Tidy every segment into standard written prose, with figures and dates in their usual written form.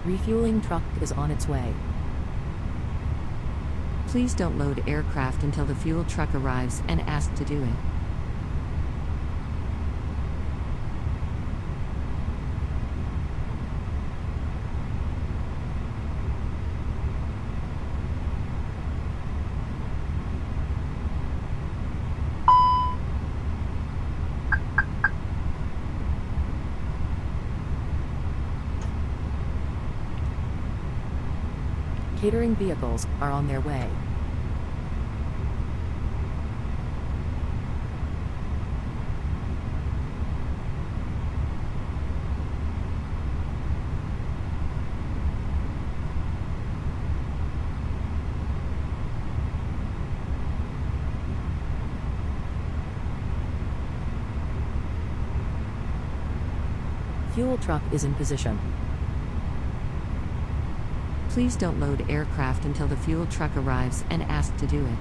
Refueling truck is on its way. Please don't load aircraft until the fuel truck arrives and ask to do it. Catering vehicles are on their way. Fuel truck is in position. Please don't load aircraft until the fuel truck arrives and ask to do it.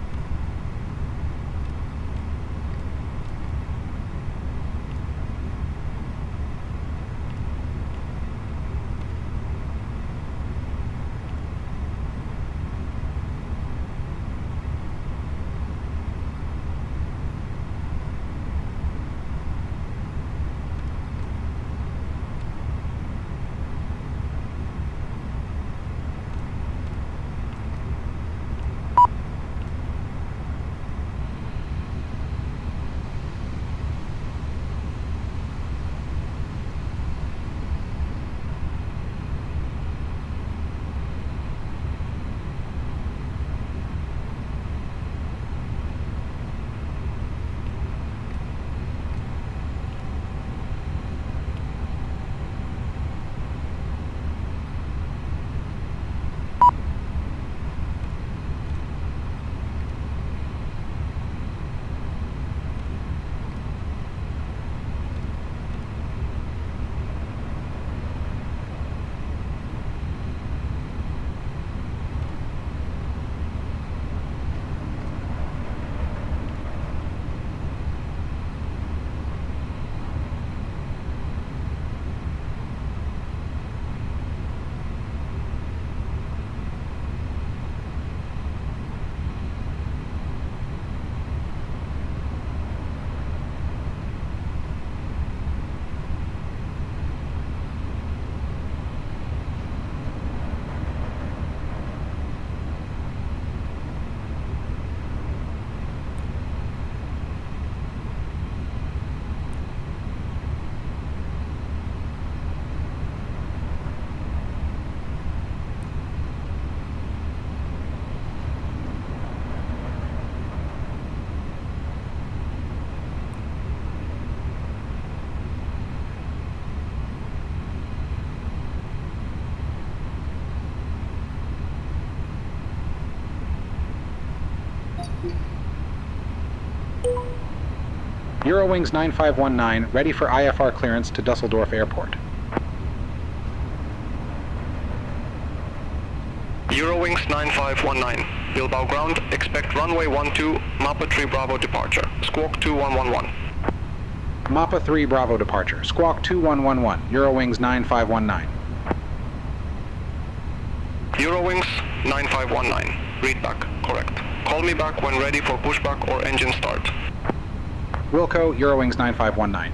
Eurowings 9519, ready for IFR clearance to Düsseldorf Airport. Eurowings 9519, Bilbao ground, expect runway 12, Mappa 3 Bravo departure, squawk 2111. Mappa 3 Bravo departure, squawk 2111, Eurowings 9519. Eurowings 9519, read back, correct. Call me back when ready for pushback or engine start. Wilco, Eurowings 9519.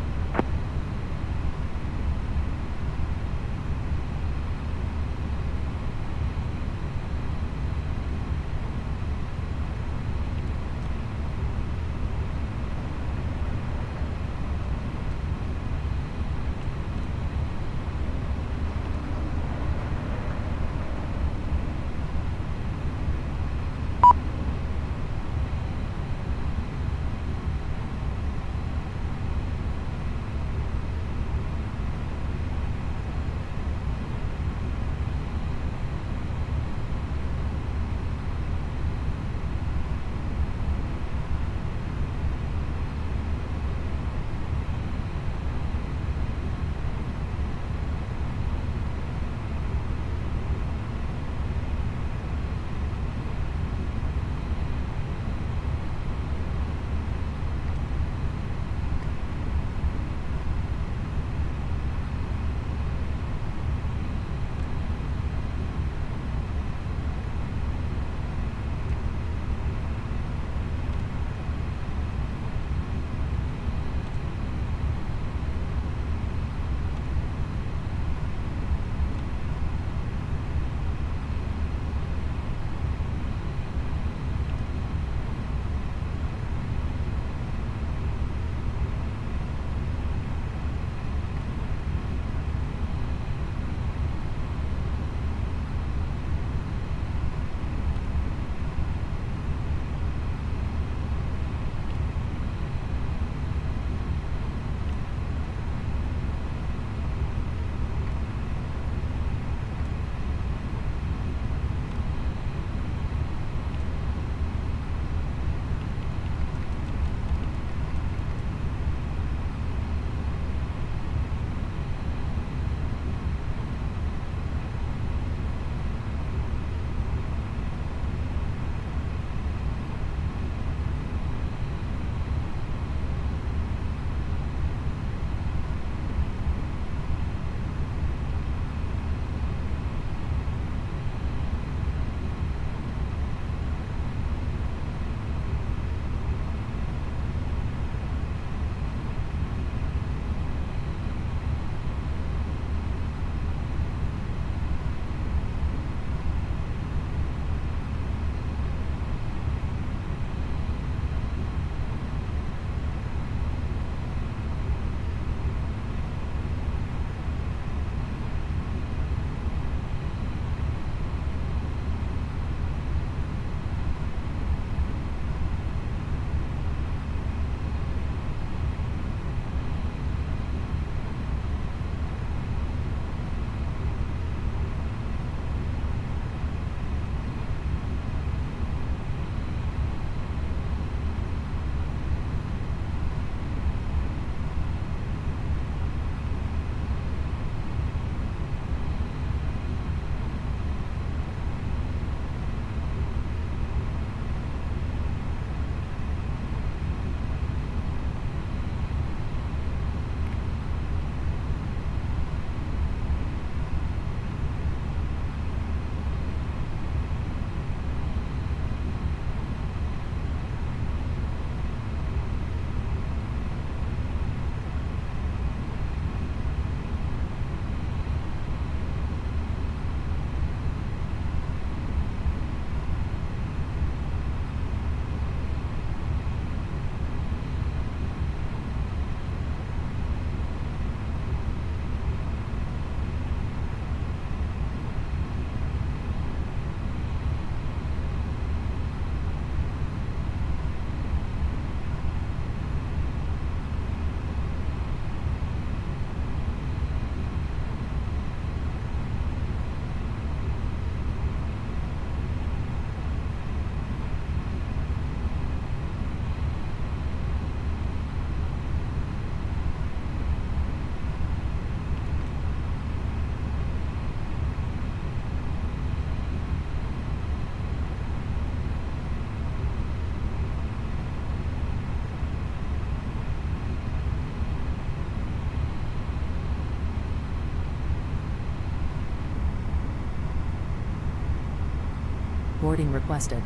boarding requested.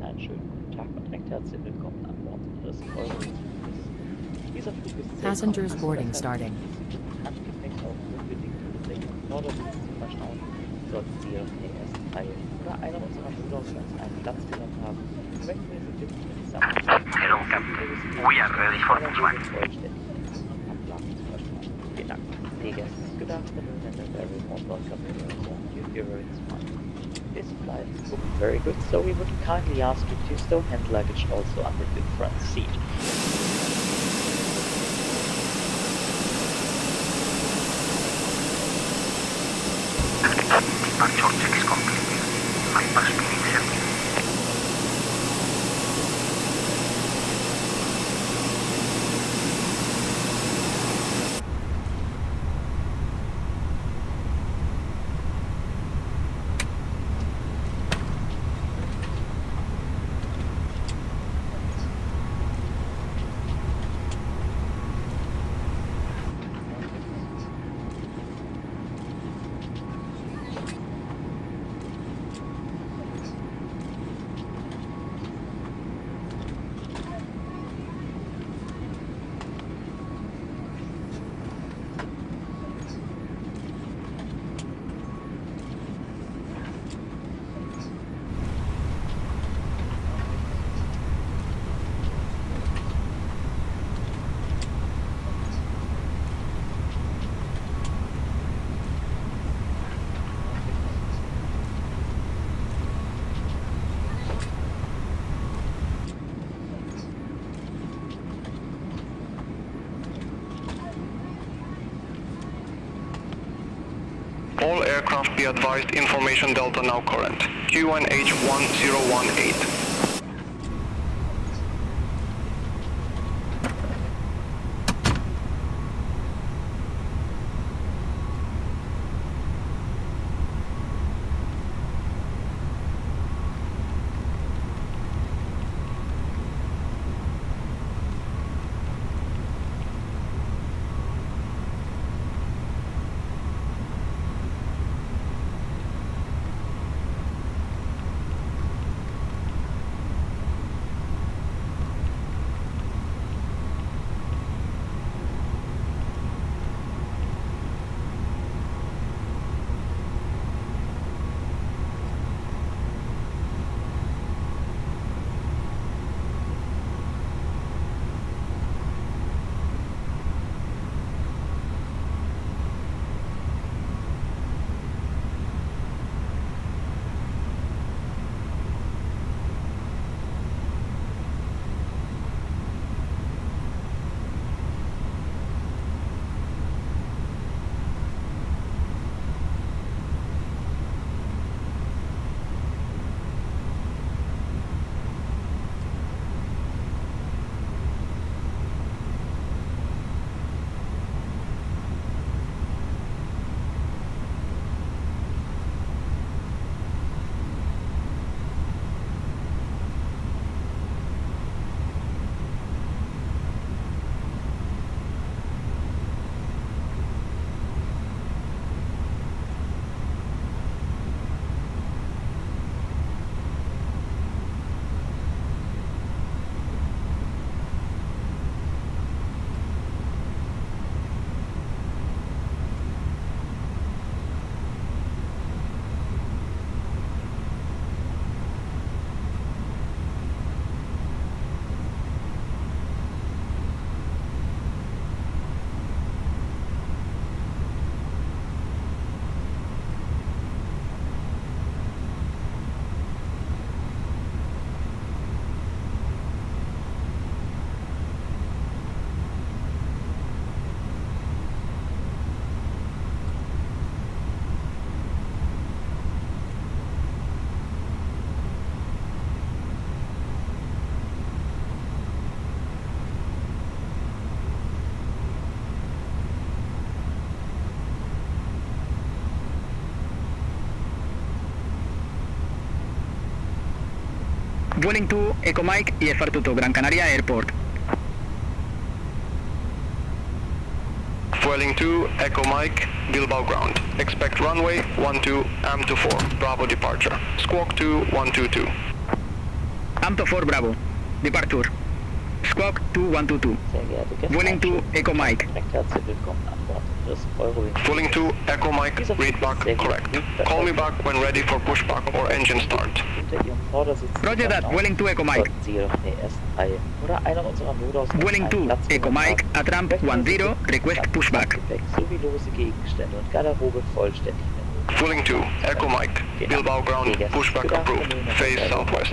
Einen schönen guten Tag und recht herzlich willkommen an Bord des Eurofluges. Dieser Flug ist sehr Passengers komplex, boarding deshalb starting. Sie mit Handgepäck auf unbedingte Bedenken erforderlich zu verschauen, sollten Sie Ihren PS-Teil oder einer unserer Schulausgangs einen Platz genommen haben, möchten wir Sie bitten, die Sammlung Hello, Captain. We are ready for flight. vollständig Ablagen zu verschauen. Vielen Dank. Dear guests, good afternoon and a very warm welcome to your European flight. This flight is booked very good, so we would kindly ask you to stow hand luggage also under the front seat. Departure checks complete. Hyperspeed inserted. All aircraft be advised, information delta now current. QNH 1018. Vueling 2, Echo Mike, IFR to Gran Canaria Airport. Vueling 2, Echo Mike, Bilbao ground. Expect runway 12, AM24, Bravo departure. Squawk 2, 122. AM24 Bravo. Departure. Squawk 2122. Sehr geehrte Gäste, Vueling 2, Echo Mike. recht herzlich willkommen an Bord des Eurowings. Vueling 2, Echo Mike, read back correct. Call me back when ready for pushback or engine start. Hinter Ihrem Vordersitz Roger that, Vueling 2, Echo Mike. sollten Sie jedoch in der ersten Reihe oder einer unserer Notausgänge Vueling 2, Echo Mike, at ramp 10, request pushback. sowie lose Gegenstände und Garderobe vollständig mitnehmen. Vueling 2, Echo Mike, Bilbao ground, pushback approved, face southwest.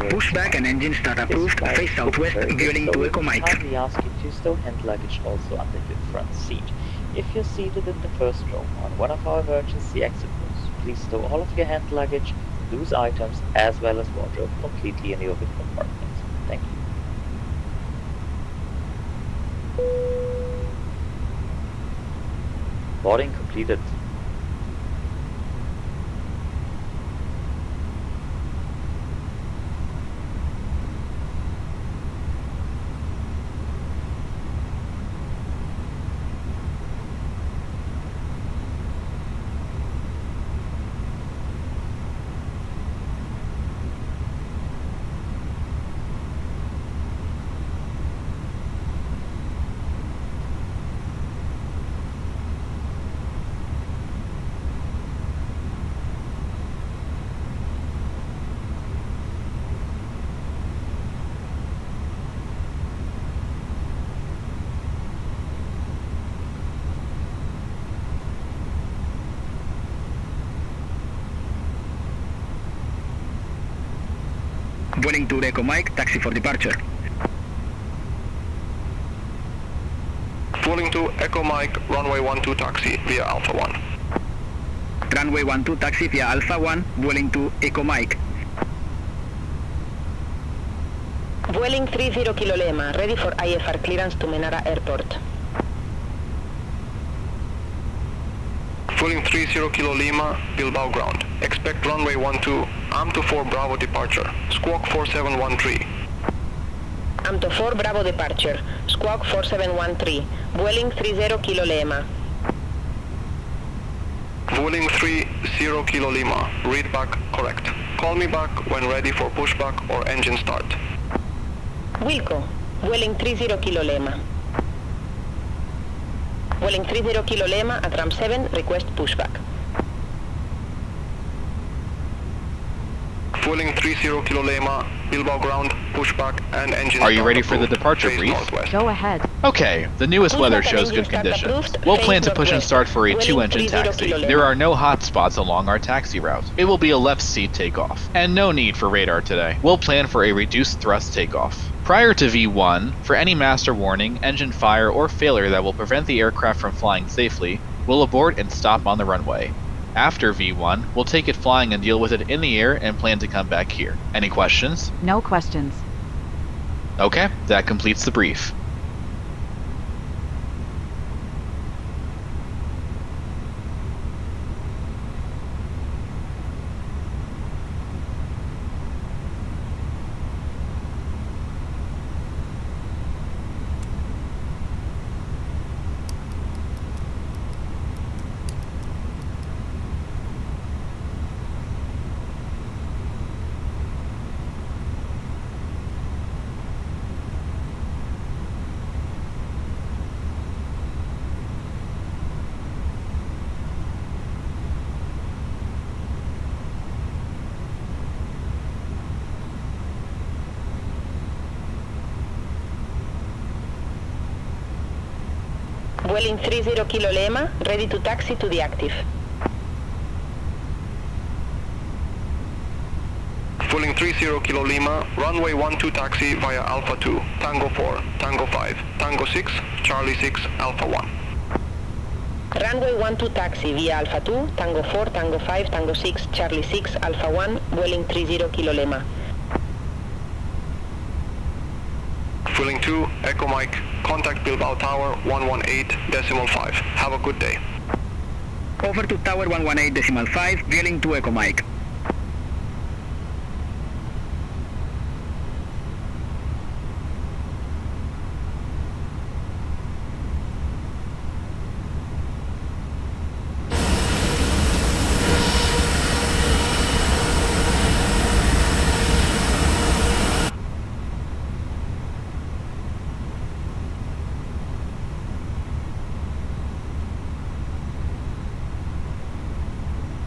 Pushback and engine start approved, face southwest, Vueling 2, Echo Mike. Kindly ask you to stow hand luggage also under your front seat. If you're seated in the first row on one of our emergency exit rows, please stow all of your hand luggage, loose items, as well as wardrobe completely in the open compartments. Thank you. Boarding completed. Vueling 2, Echo Mike, taxi for departure. Vueling 2, Echo Mike, runway 12 taxi via Alpha 1. Runway 12 taxi via Alpha 1, Vueling 2, Echo Mike. Vueling 30 Kilo Lima, ready for IFR clearance to Menara Airport. Vueling 30 Kilo Lima, Bilbao ground. Expect runway 12, AM24 Bravo departure. Squawk 4713. AM24 Bravo departure. Squawk 4713. Vueling 30 Kilo Lima. Vueling 30 Kilo Lima, read back correct. Call me back when ready for pushback or engine start. Wilco. Vueling 30 Kilo Lima. Vueling 30 Kilo Lima at ramp 7, request pushback. Vueling 30 Kilo Lima, Bilbao ground, pushback and engine Are you start ready for the approved. departure Face brief? northwest. Go ahead. Okay, the newest weather shows good conditions. We'll plan to push and start for a 2-engine taxi. There are no hot spots along our taxi route. It will be a left seat takeoff, and no need for radar today. We'll plan for a reduced thrust takeoff. Prior to V1, for any master warning, engine fire, or failure that will prevent the aircraft from flying safely, we'll abort and stop on the runway. After V1, we'll take it flying and deal with it in the air and plan to come back here. Any questions? No questions. Okay, that completes the brief. Vueling 30 Kilo Lima, ready to taxi to the active. Vueling 30 Kilo Lima, runway 12 taxi via Alpha 2, Tango 4, Tango 5, Tango 6, Charlie 6, Alpha 1. Runway 12 taxi via Alpha 2, Tango 4, Tango 5, Tango 6, Charlie 6, Alpha 1, Vueling 30 Kilo Lima. Vueling 2, Echo Mike, contact Bilbao Tower 118.5. Have a good day. Over to Tower 118.5, Vueling 2 Echo Mike.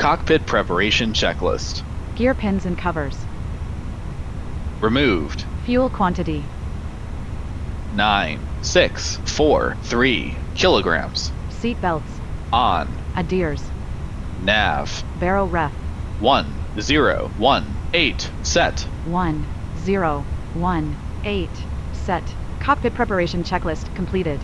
Cockpit preparation checklist. Gear pins and covers. Removed. Fuel quantity. 9,643 kilograms. Seat belts. On. Adheres. Nav. Baro ref. 1018 set. 1018 set. Cockpit preparation checklist completed.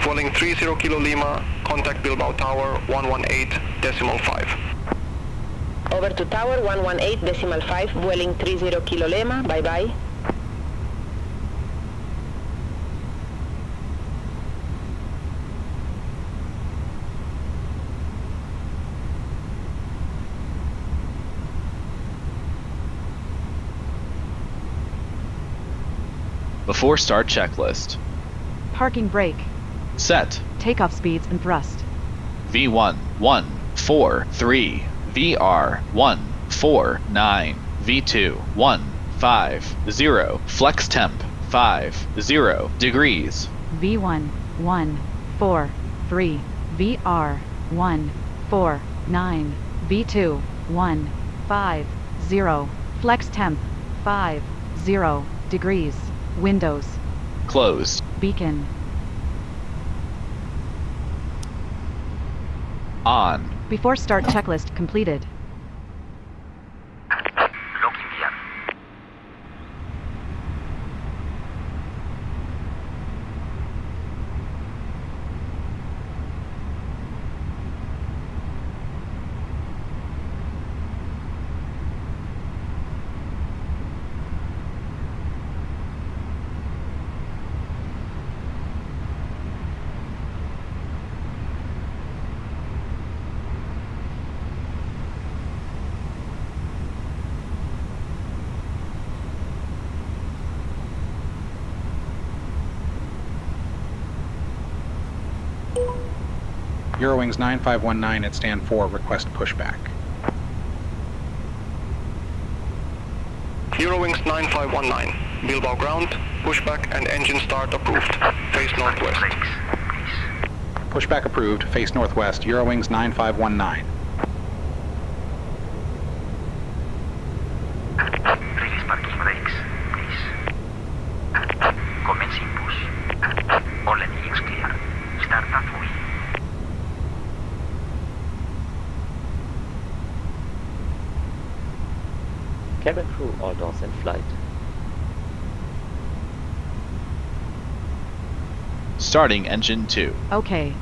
Fueling 30 Kilo Lima, contact Bilbao Tower 118.5. Over to Tower 118.5, Vueling 30 Kilo Lima, bye-bye. Before start checklist. Parking brake. Set. Takeoff speeds and thrust. V1 143, VR 149, V2 150, flex temp 50 degrees. V1 143, VR 149, V2 150, flex temp 50 degrees. Windows. Closed. Beacon. On. Before start checklist completed. Locking gear. Eurowings 9519 at stand 4, request pushback. Eurowings 9519, Bilbao ground, pushback and engine start approved. Face northwest. Brakes, please. Pushback approved, face northwest, Eurowings 9519. Release parking brakes, please. Commencing push. All engines clear. Start up full. Cabin crew, all doors in flight. Starting engine 2. Okay.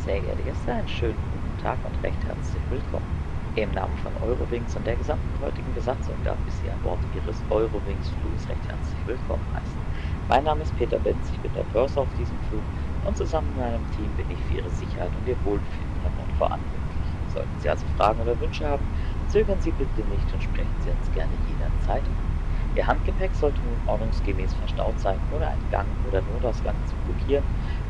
Sehr geehrte Gäste, einen schönen guten Tag und recht herzlich willkommen. Im Namen von Eurowings und der gesamten heutigen Besatzung darf ich Sie an Bord Ihres Eurowings-Fluges recht herzlich willkommen heißen. Mein Name ist Peter Benz, ich bin der Purser auf diesem Flug und zusammen mit meinem Team bin ich für Ihre Sicherheit und Ihr Wohlbefinden und verantwortlich. Sollten Sie also Fragen oder Wünsche haben, zögern Sie bitte nicht und sprechen Sie uns gerne jederzeit an. Ihr Handgepäck sollte nun ordnungsgemäß verstaut sein, ohne einen Gang oder Notausgang zu blockieren,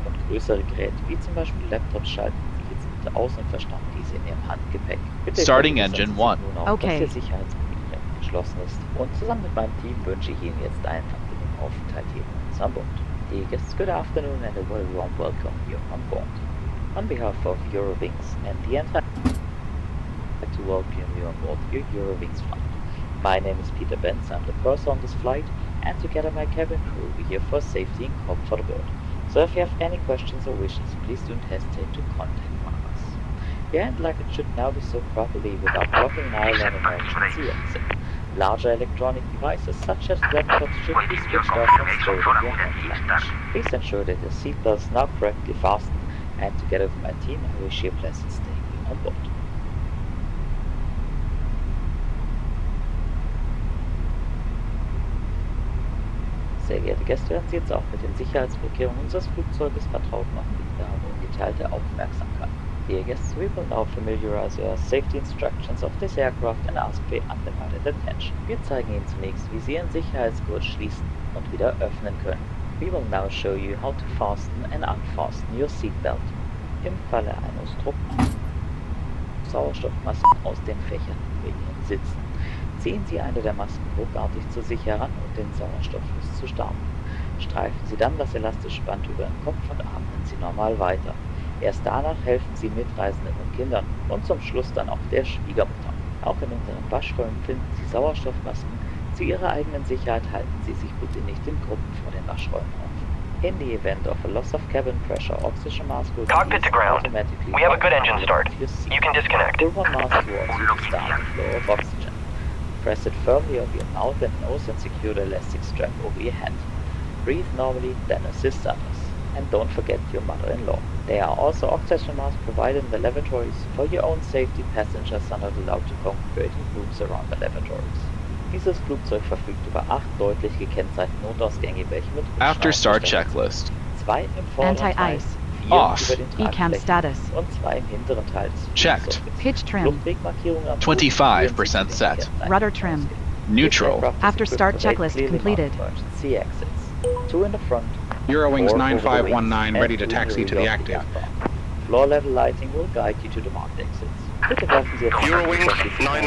und größere Geräte wie zum Beispiel Laptops schalten Sie jetzt bitte aus und verstauen diese in Ihrem Handgepäck. Bitte Starting vergewissern engine Sie sich 1. nun auch, Okay. dass Ihr Sicherheitsgepäck geschlossen ist, und zusammen mit meinem Team wünsche ich Ihnen jetzt einen angenehmen Aufenthalt hier bei uns an Bord. Dear guests, good afternoon and a very warm welcome here on board. On behalf of Eurowings and the entire I'd like to welcome you on board your Eurowings flight. My name is Peter Benz, I'm the purser on this flight, and together my cabin crew will be here for safety and comfort aboard. So if you have any questions or wishes, please don't hesitate to contact one of us. Your hand luggage should now be stowed properly without blocking an aisle and emergency exit. Larger electronic devices such as laptops should be switched off and stowed in your hand luggage. Please ensure that your seatbelt is now correctly fastened, and together with my team I wish you a pleasant stay here on board. Sehr geehrte Gäste, werden Sie jetzt auch mit den Sicherheitsvorkehrungen unseres Flugzeuges vertraut machen. Wir haben ungeteilte Aufmerksamkeit. Dear guests, we will now familiarize you with safety instructions of this aircraft and ask for your undivided attention. Wir zeigen Ihnen zunächst, wie Sie Ihren Sicherheitsgurt schließen und wieder öffnen können. We will now show you how to fasten and unfasten your seatbelt. Im Falle eines Drucks Sauerstoffmasken aus den Fächern über Ihren Sitzen. Ziehen Sie eine der Masken ruckartig zu sich heran, um den Sauerstofffluss zu starten. Streifen Sie dann das elastische Band über den Kopf und atmen Sie normal weiter. Erst danach helfen Sie Mitreisenden und Kindern und zum Schluss dann auch der Schwiegermutter. Auch in unseren Waschräumen finden Sie Sauerstoffmasken. Zu Ihrer eigenen Sicherheit halten Sie sich bitte nicht in Gruppen vor den Waschräumen auf. In the event of a loss of cabin pressure, oxygen mask will be Cockpit to ground. automatically We have a good engine start. to your seat. You can disconnect. Pull one mask towards you to start the flow of oxygen. Press it firmly over your mouth and nose and secure the elastic strap over your head. Breathe normally, then assist others. And don't forget your mother-in-law. There are also oxygen masks provided in the lavatories. For your own safety, passengers are not allowed to congregate in groups around the lavatories. Dieses Flugzeug verfügt über 8 deutlich gekennzeichnete Notausgänge, welche mit After start Rückschau checklist. 2 im vorderen Teil, Anti-ice. 4 Off. über den ECAM Tragflächen status. und 2 im hinteren Teil des Checked. Flugzeuges. Pitch trim. Fluchtwegmarkierungen am 25% Fuß set. Rudder trim. Neutral. After start checklist completed. Emergency exits. 2 in the front. Eurowings 4 over the 9519 wings, ready and to 2 taxi in the to the rear of active. aircraft. Floor level lighting will guide you to the marked exits. Bitte greifen Sie jetzt Eurowings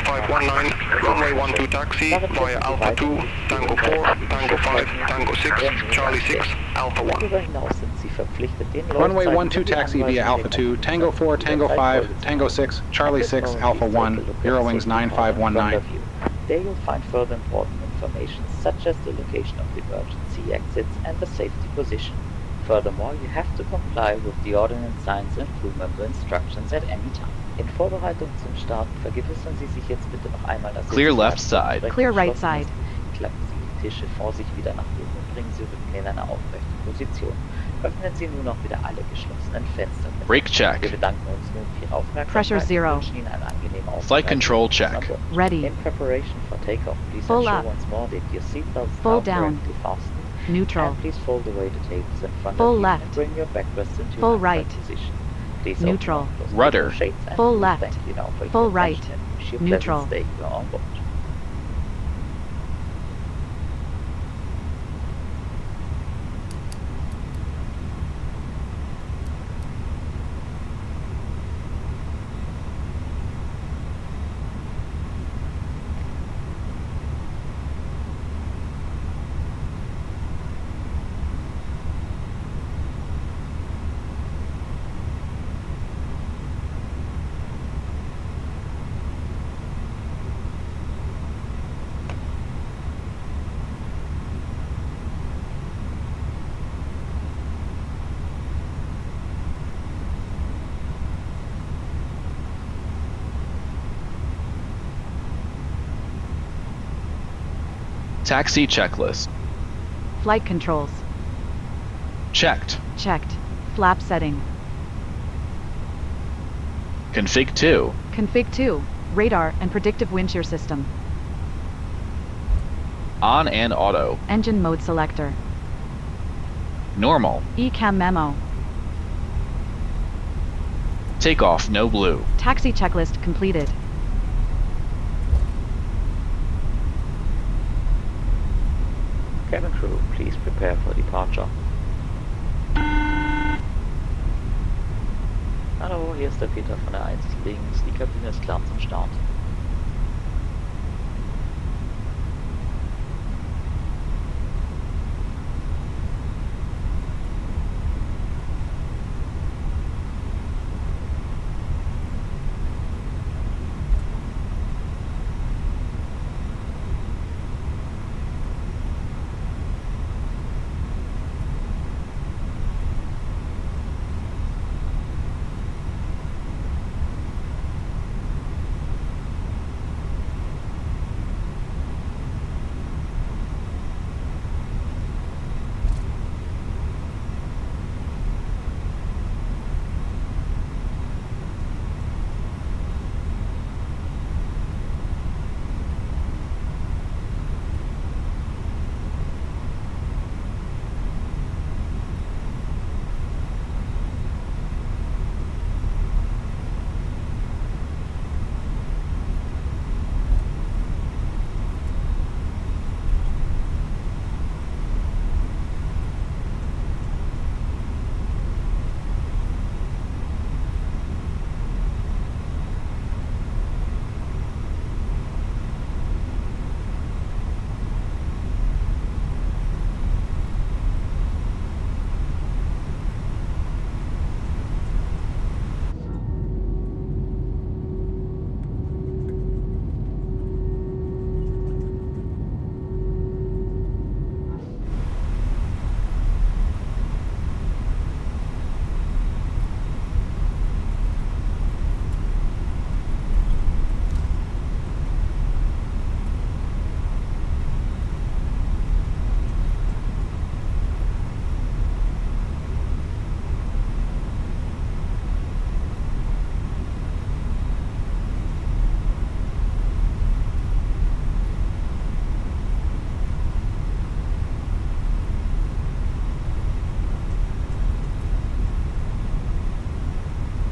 9519, runway 12 taxi via Alpha 2, Tango 4, Tango 5, Tango 6, Charlie 6, Alpha 1. Darüber hinaus sind Sie verpflichtet, den Runway Läufzeiten 12 taxi via Alpha 2, Tango 4, Tango 5, Tango 6, Charlie 6, Alpha 1, Eurowings 9519. There you'll find further important information such as the location of the emergency exits and the safety position. Furthermore, you have to comply with the ordnance signs and crew member instructions at any time. In Vorbereitung zum Starten vergewissern Sie sich jetzt bitte noch einmal, dass Clear Ihr left Sicherheitsgurt side. Clear right geschlossen side. ist. Klappen Sie die Tische vor sich wieder nach oben und bringen Sie Rücken in eine aufrechte Position. Öffnen Sie nun auch wieder alle geschlossenen Fenster. Brake check. Wir bedanken uns nun für Ihre Aufmerksamkeit. Pressure zero. Und wünschen Ihnen einen angenehmen Aufenthalt. Flight control check. Ready. In preparation for takeoff, please Full ensure up. once more that your seatbelt is Full now down. correctly fastened. Neutral. And please fold away the tables in front Full of you left. and bring your backrest into Full your upright right. position. Please Neutral. open up those Rudder. window shades and Full we left. thank you now for your Full attention right. and wish you a Neutral. pleasant stay here on board. Taxi checklist. Flight controls. Checked. Checked. Flap setting. Config 2. Config 2. Radar and predictive wind shear system. On and auto. Engine mode selector. Normal. ECAM memo. Takeoff no blue. Taxi checklist completed. Cabin crew, please prepare for departure. Hallo, hier ist der Peter von der 1 links. Die Kabine ist klar zum Start.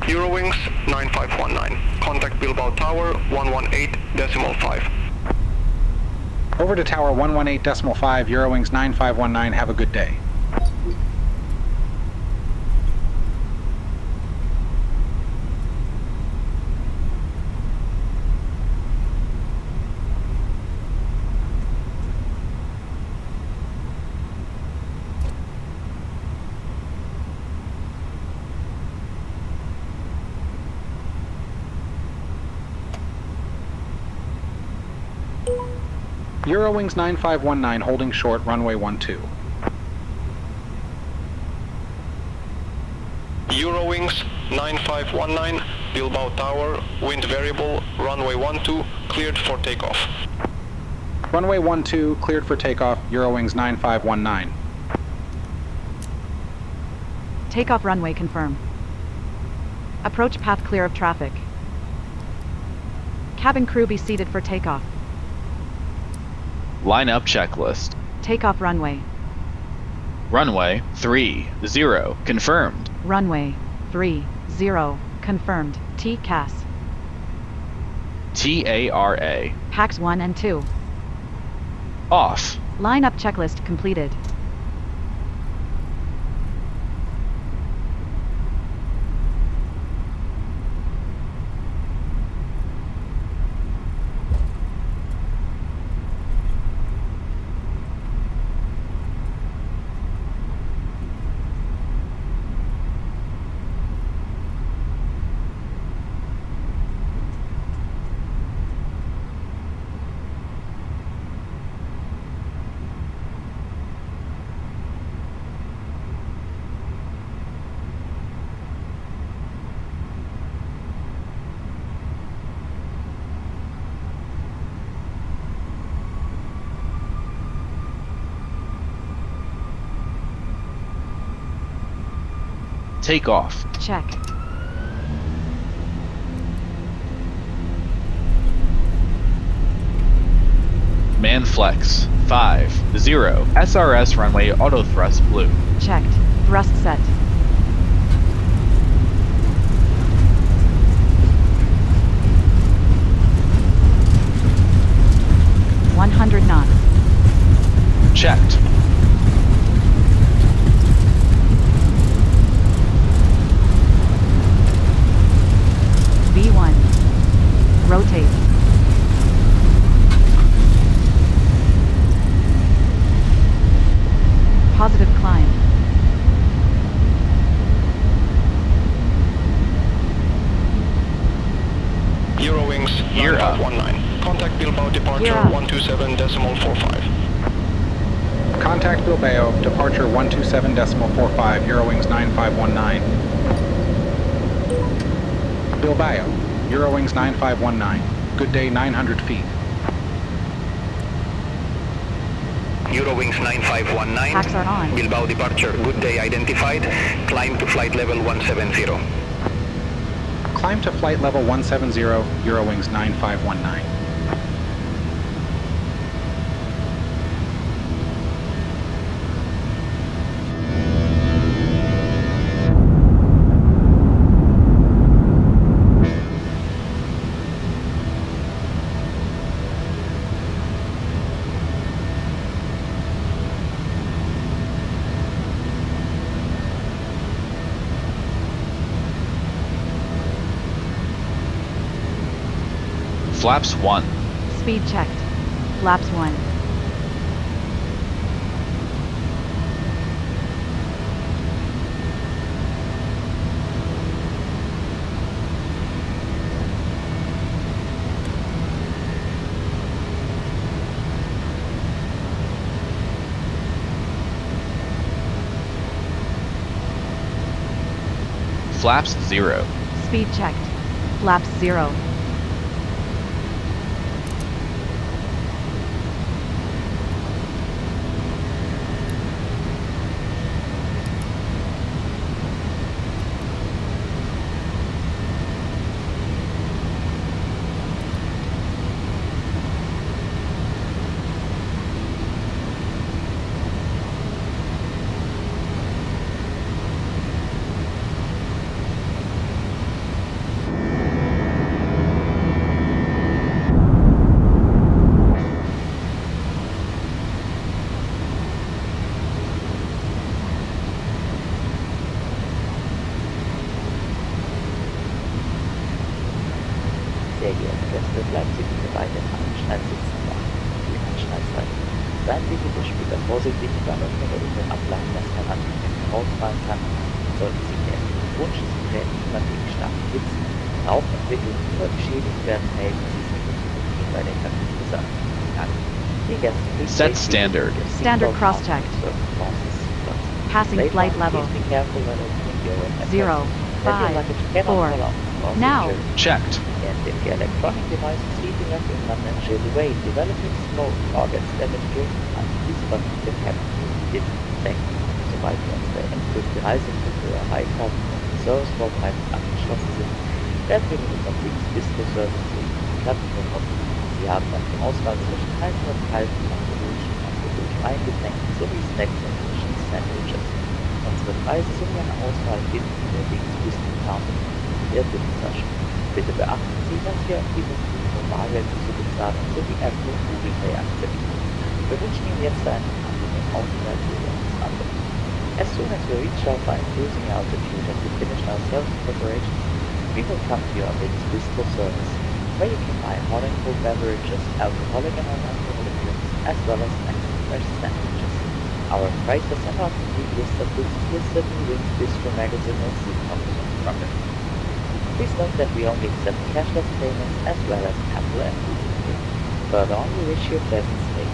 Eurowings 9519. Contact Bilbao Tower 118.5. Over to Tower 118.5, Eurowings 9519, have a good day. Eurowings 9519, holding short, runway 12. Eurowings 9519, Bilbao Tower, wind variable, runway 12, cleared for takeoff. Runway 12, cleared for takeoff, Eurowings 9519. Takeoff runway confirm. Approach path clear of traffic. Cabin crew be seated for takeoff. Line up checklist. Takeoff runway. Runway 30, confirmed. Runway 30, confirmed. TCAS. TARA. Packs 1 and 2. Off. Line up checklist completed. Take off. Check. Man flex. 50. SRS runway auto thrust blue. Checked. Thrust set. ...100 knots. Checked. departure Gear up. 127.45. Contact Bilbao, departure 127.45, Eurowings 9519. Bilbao, Eurowings 9519. Good day 900 feet. Eurowings 9519. Packs are on. Bilbao departure, good day identified. Climb to flight level 170. Climb to flight level 170, Eurowings 9519. Flaps 1. Speed checked. Flaps 1. Flaps 0. Speed checked. Flaps 0. Sehr geehrte Gäste, bleiben Sie bitte weiterhin am Anschnallsitzen warten. Die Anschnallzeit. Seien Sie bitte später vorsichtig, da öfter der Unfall ableihen, dass kein Antrieb herausfallen kann. Sollten Sie der elektronischen Gerät über stark hitzen, Rauch entwickeln oder beschädigt werden, melden Sie sich bitte bei der Kabinenbesatzung an. Die Gäste, please Set take standard. your seatbelt Standard on cross-checked. certain crosses. Passing Later flight on, level. please be careful when opening your own aircraft. 0, As your 5, luggage cannot 4. fall out across the Now. journey. Checked. And if the electronic device is heating up in an unnatural way, developing smoke or gets damaged during flight, please contact the cabin crew disinfect. Sobald wir unsere endgültige Reiseplätze erreicht haben und die Servicevorbereitungen abgeschlossen sind, werden wir mit unserem Bistro-Service in die Kabine kommen. Sie haben nach der Auswahl zwischen heißen und kalten, alkoholischen und alkoholfreien Getränken sowie Snacks und frischen Sandwiches. Unsere Preise sowie eine Auswahl finden Sie in der Links-Bistro-Karte in der Bildtasche. Bitte beachten Sie, dass wir auf diesem Flug nur Bargeld zu bezahlen sowie Apple und Google Pay akzeptieren. Wir wünschen Ihnen jetzt einen angenehmen Aufenthalt hier bei uns anderen. As soon as we reach our final cruising altitude and we finish our service preparations, we will come to your next Bistro service, where you can buy hot and cold beverages, alcoholic and non-alcoholic drinks, as well as snacks and fresh sandwiches. Our prices and our complete list of goods is listed in Wings Bistro magazine and see copies of the product. Please note that we only accept cashless payments as well as Apple and Google Pay. Further on, we wish you a pleasant stay.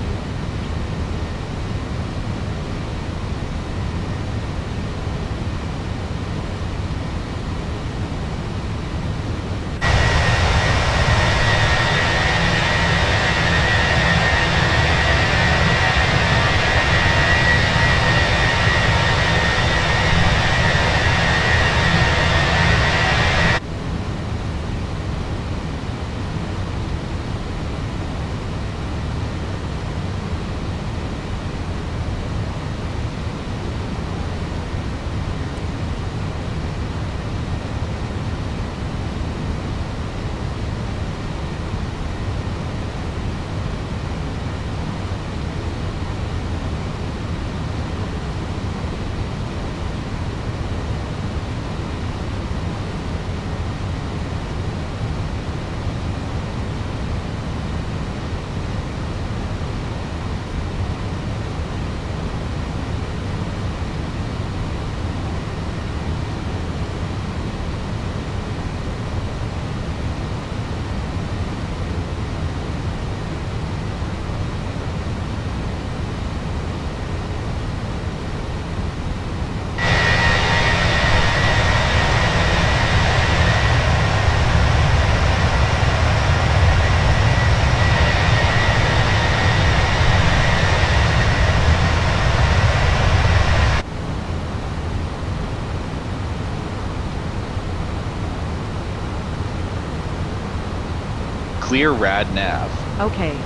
clear rad nav. Okay.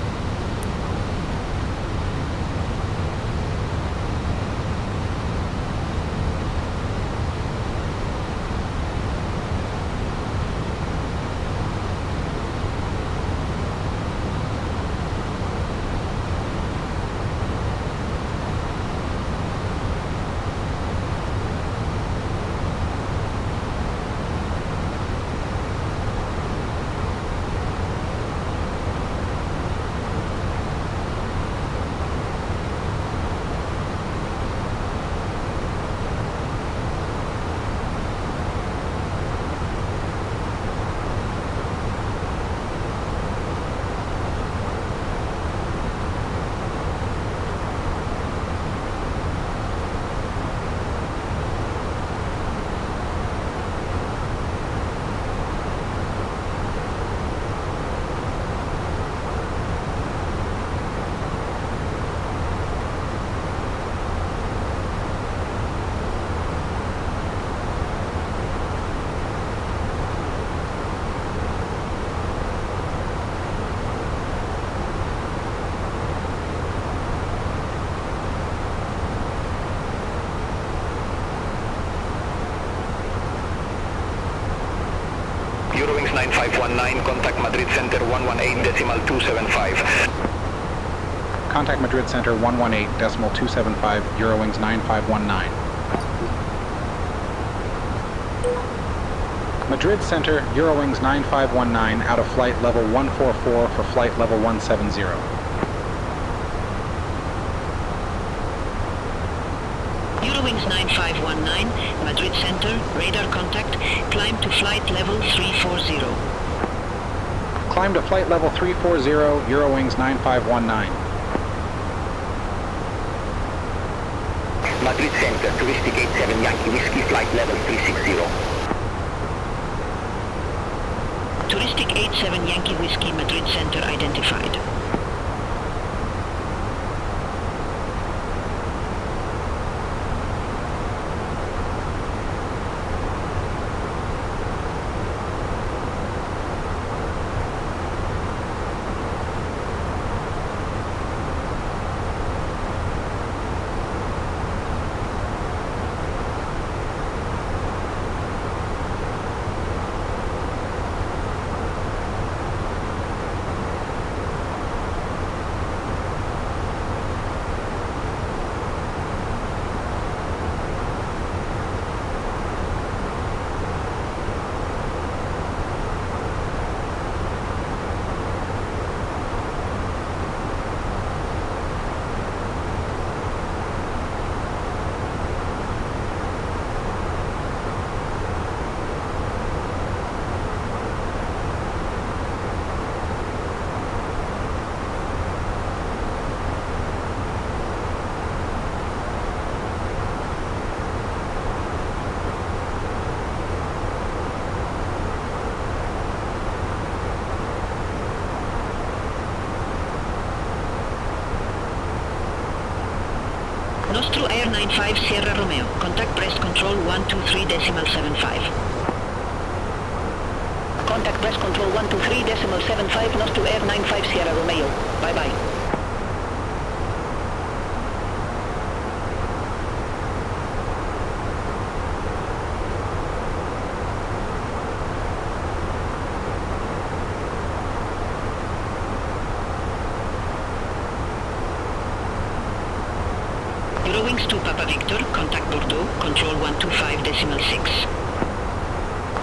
Eurowings 9519, contact Madrid Center 118.275. Contact Madrid Center 118.275, Eurowings 9519. Madrid Center, Eurowings 9519, out of flight level 144 for flight level 170. Eurowings 9519, Madrid Center, radar contact, climb to flight level 340. Climb to flight level 340, Eurowings 9519. Madrid Center, touristic 87 Yankee Whiskey, flight level 360. Touristic 87 Yankee Whiskey, Madrid Center identified. Nostro Air 95 Sierra Romeo. Contact Brest Control 123.75. Contact Brest Control 123.75, Nostro Air 95 Sierra Romeo. Bye-bye. Eurowings 2 Papa Victor, contact Bordeaux, control 125.6.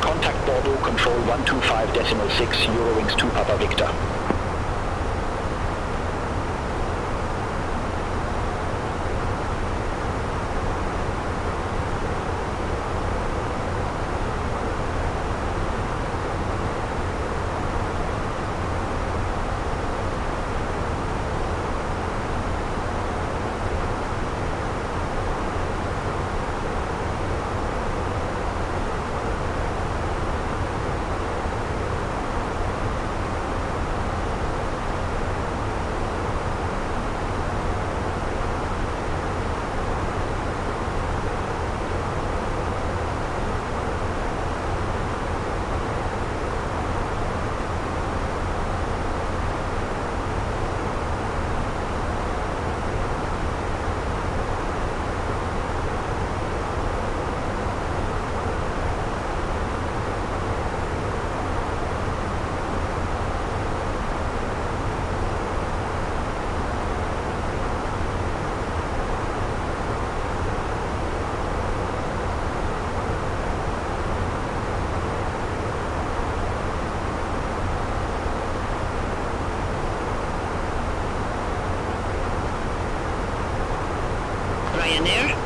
Contact Bordeaux, control 125.6, Eurowings 2 Papa Victor.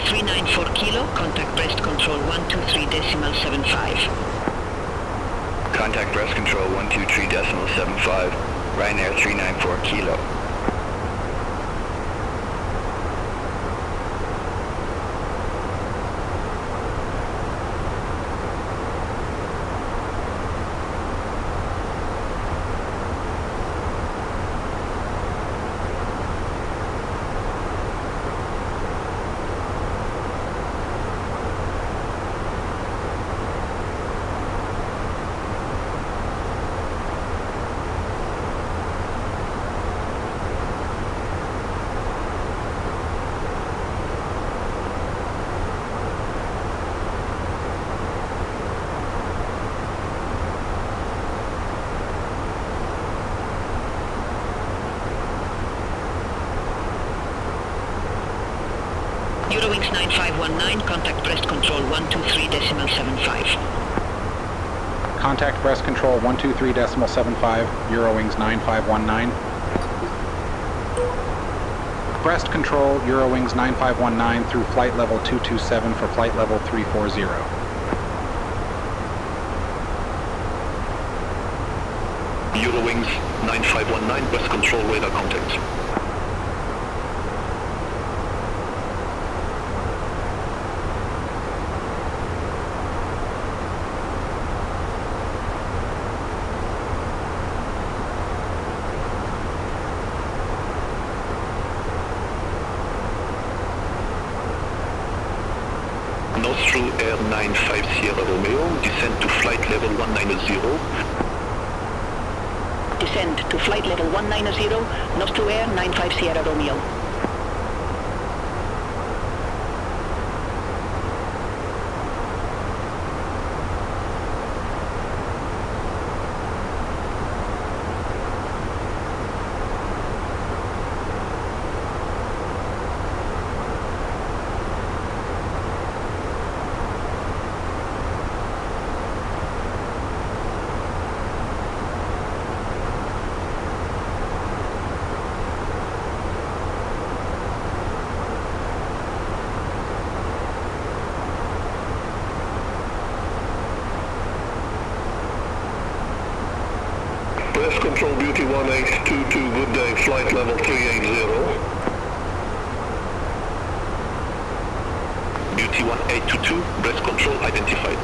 394 kilo, contact breast control 123.75. Contact breast control 123.75. Ryanair 394 kilo. Eurowings 9519, contact breast control 123.75. Contact breast control 123.75, Eurowings 9519. Breast control Eurowings 9519 through flight level 227 for flight level 340. Eurowings 9519, breast control radar contact. Nose through Air 95 Sierra Romeo, descend to flight level 190. Descend to flight level 190, nose to air 95 Sierra Romeo. Breast control Beauty 1822, good day, flight level 380. Beauty 1822, breast control identified.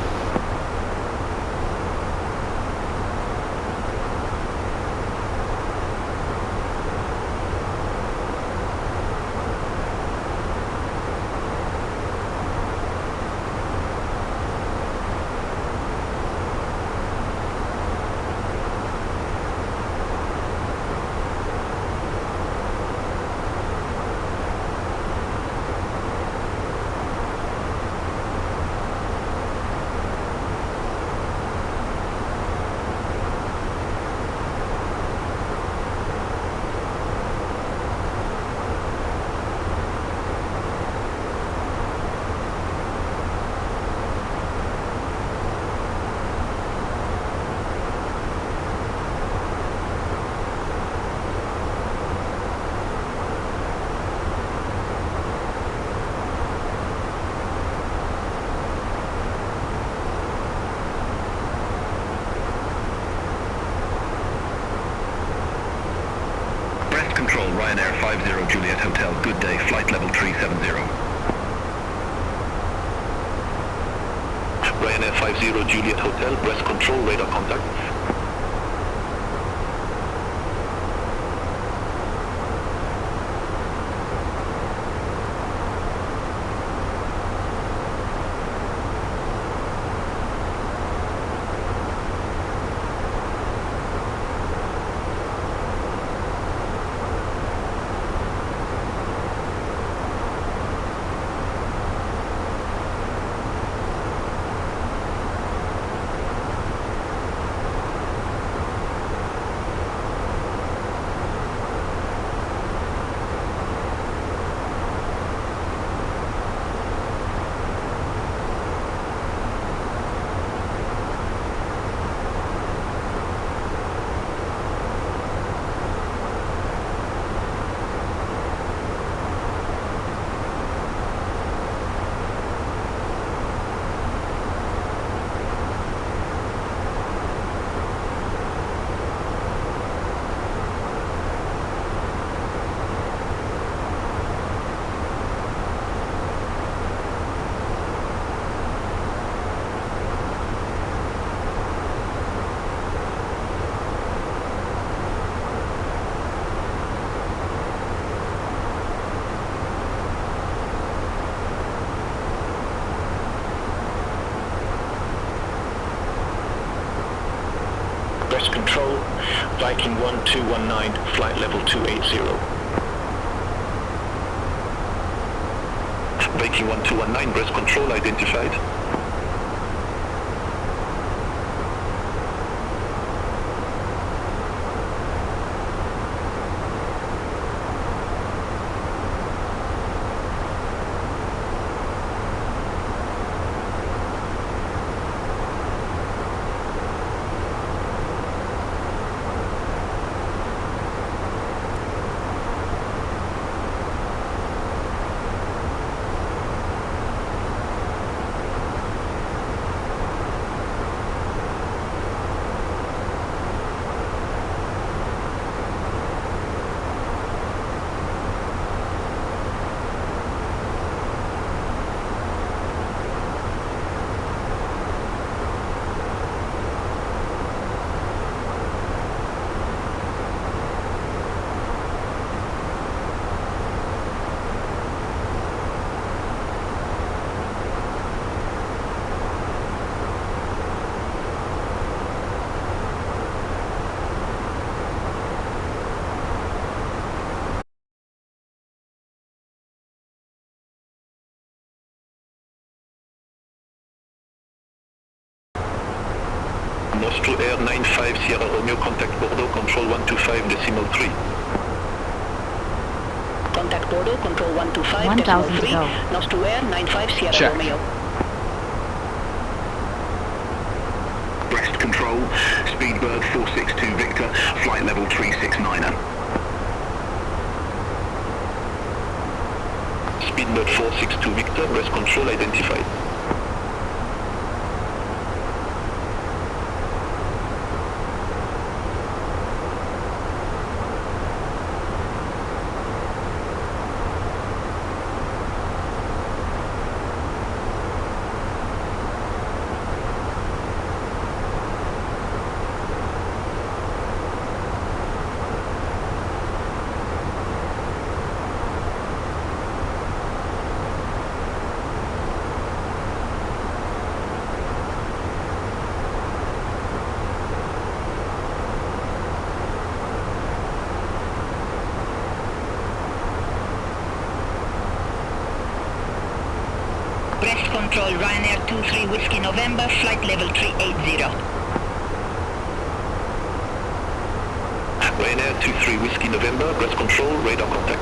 Control, Ryanair 50 Juliet Hotel, good day, flight level 370. Ryanair 50 Juliet Hotel, breast control, radar contact. Brest Control, Viking 1219, flight level 280. Viking 1219, Brest Control identified. Nostro Air 95 Sierra Romeo, contact Bordeaux, control 125.3. Contact Bordeaux, control 1,000 to 125.3. go. Nostro Air 95 Sierra Check. Romeo. Brest Control, Speedbird 462 Victor, flight level 369er. Speedbird 462 Victor, Brest Control identified. Brest Control, Ryanair 23 Whiskey November, flight level 380. Ryanair 23 Whiskey November, Brest Control, radar contact.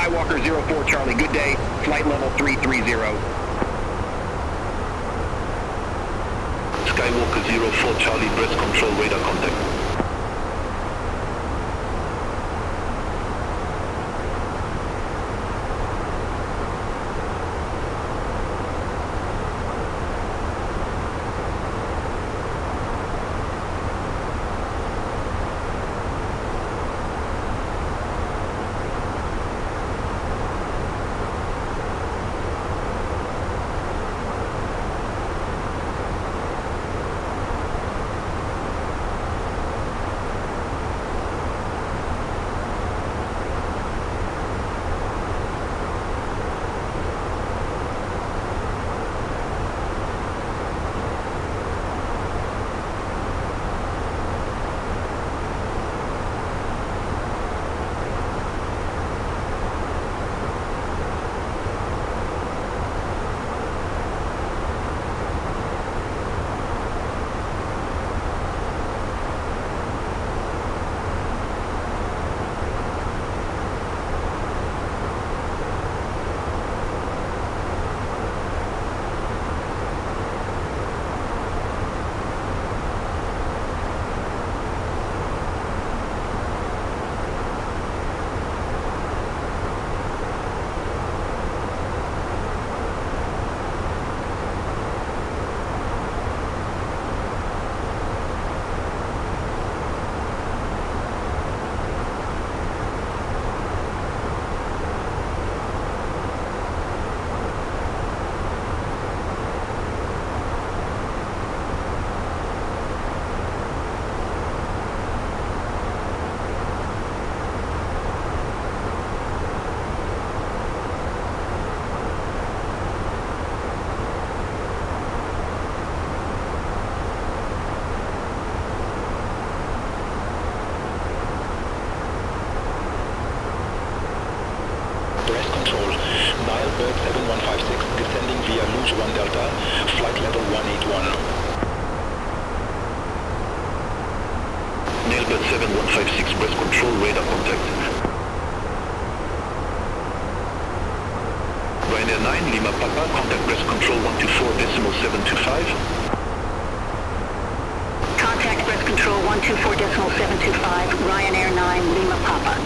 Skywalker 04 Charlie, good day. Flight level 330. Skywalker 04 Charlie, breast control radar contact. Bird 7156 descending via Luge 1 Delta, flight level 181. Nailbird 7156, breast control radar contact. Ryanair 9, Lima Papa, contact breast control 124.725. Contact breast control 124.725, Ryanair 9, Lima Papa.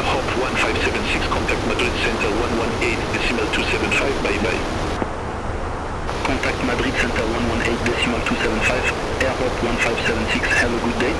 Hop 1576, contact Madrid Center 118.275, bye-bye. Contact Madrid Center 118.275, Air Hop 1576, have a good day.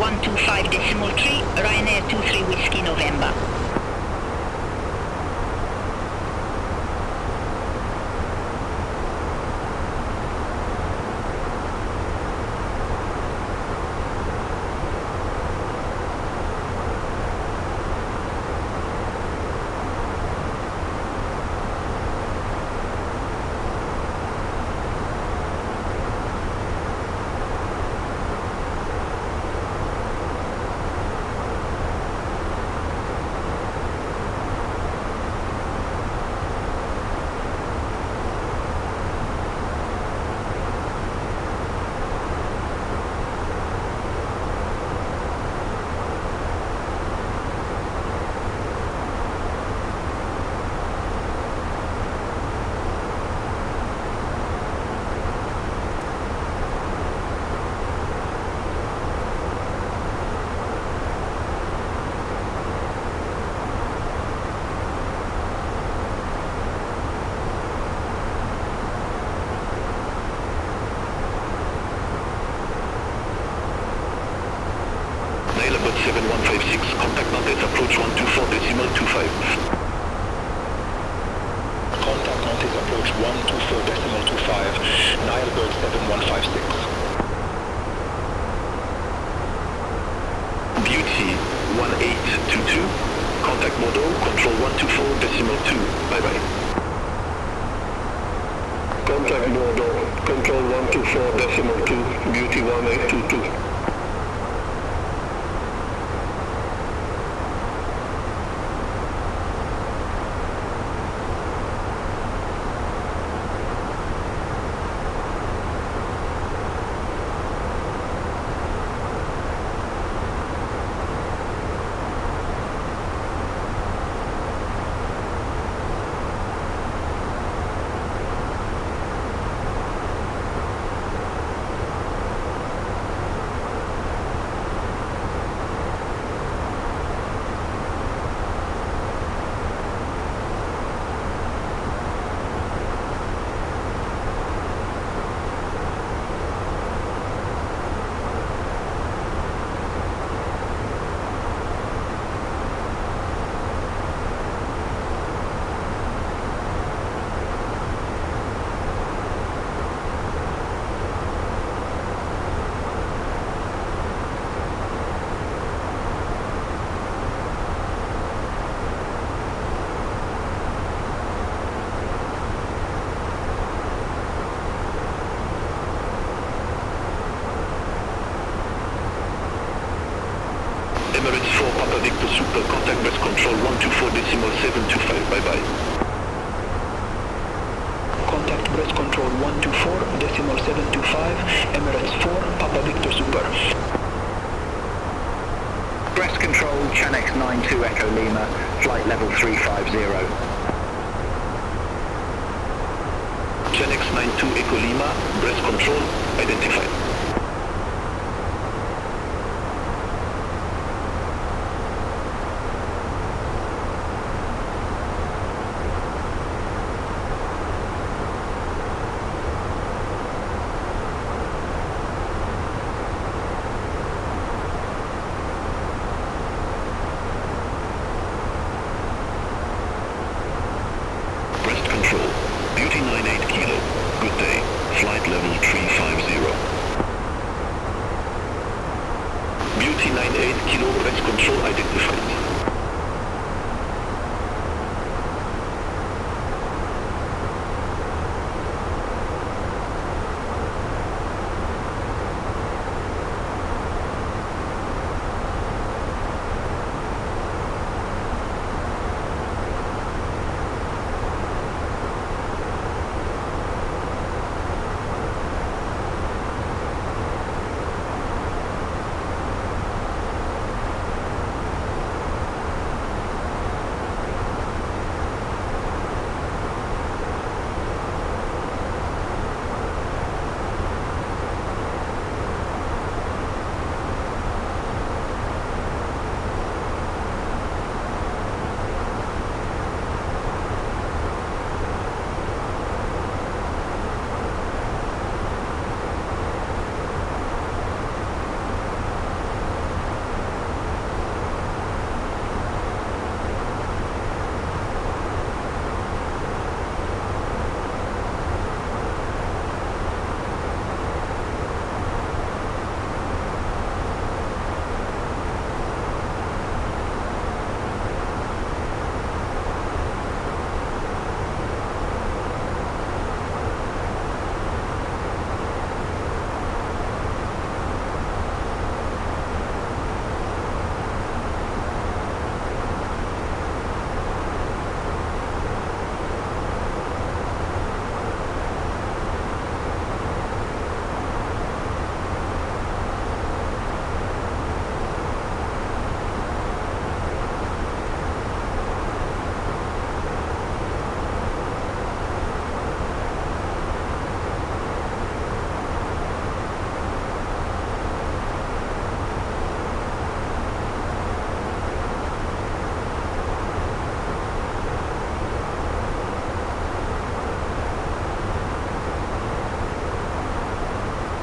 125.3, Ryanair 23 Whiskey November. Nailabot 7156, contact Nantes approach 124.25. Contact Nantes approach 124.25, Nailabot 7156. Beauty 1822, contact Bordeaux, control 124.2, bye bye. Contact Bordeaux, control 124.2, Beauty 1822. Emirates 4 Papa Victor Super, contact Brest control 124.725, bye bye. Contact Brest control 124.725, Emirates 4, Papa Victor Super. Brest control, Chanex 92 Echo Lima, flight level 350. Chanex 92 Echo Lima, Brest control, identified. Brest control, Beauty 98 Kilo, good day, flight level 350.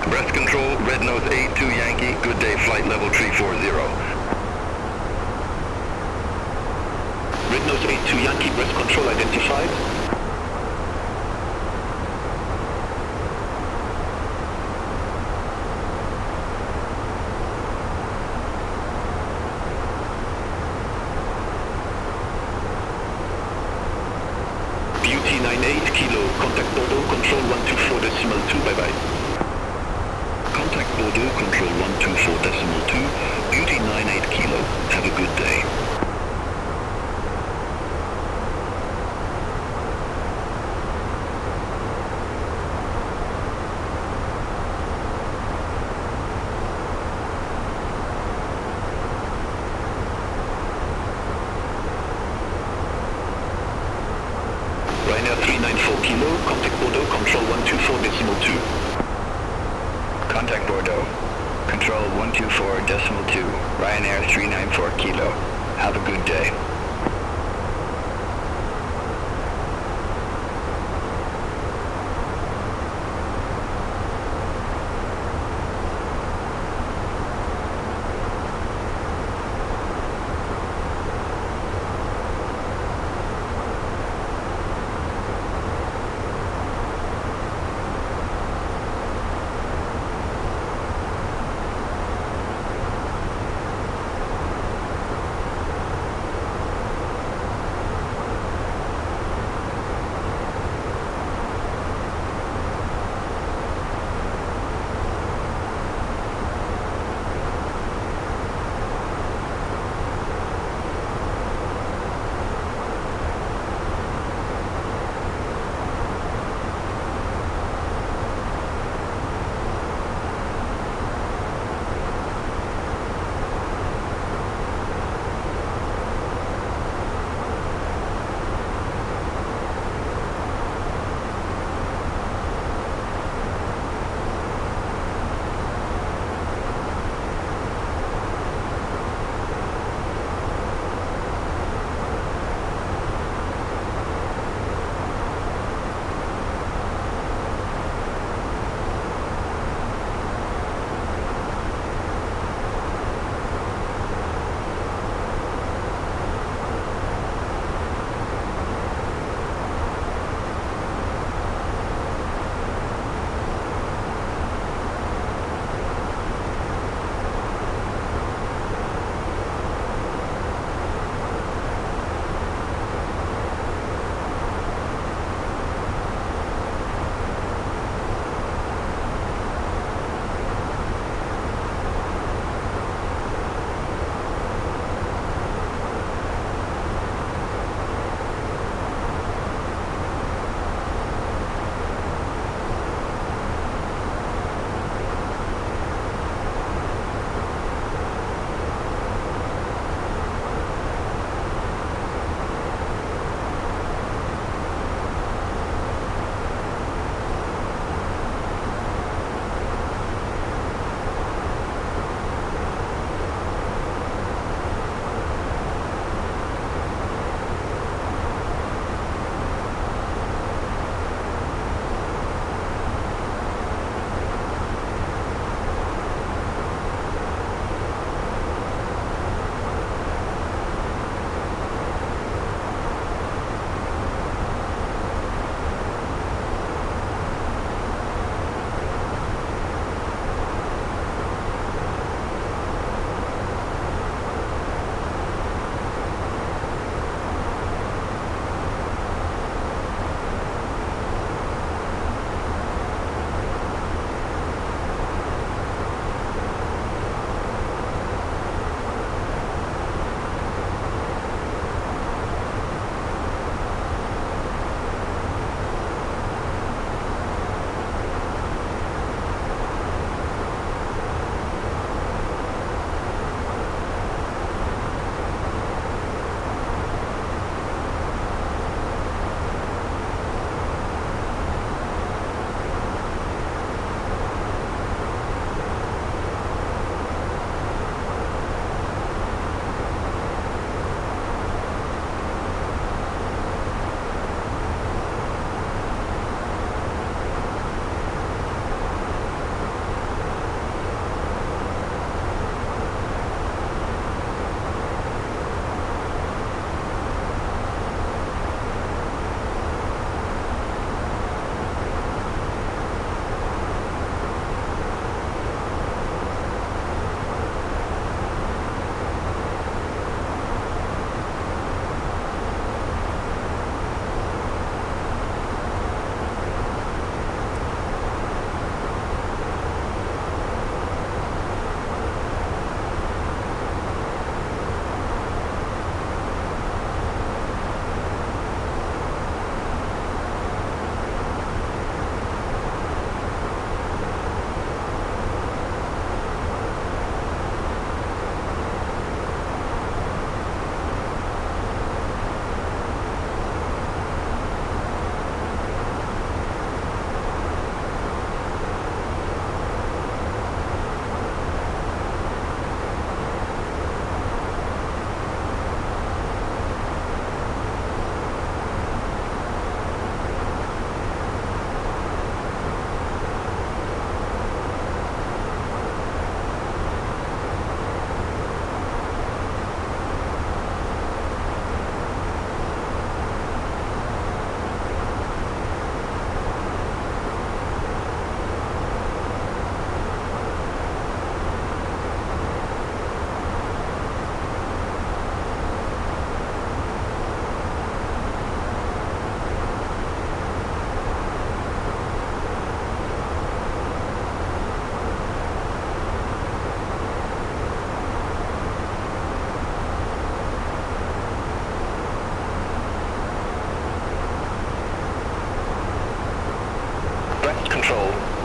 Breast control, red nose 82 Yankee, good day, flight level 340. Red nose 82 Yankee, breast control identified. Beauty 98 kilo, contact Bordeaux, control 124.2, bye-bye. Contact Bordeaux, control 124.2, Beauty 98 kilo, have a good day. Ryanair 394 kilo, contact Bordeaux, control 124.2. Contact Bordeaux. Control 124.2. Ryanair 394 kilo. Have a good day.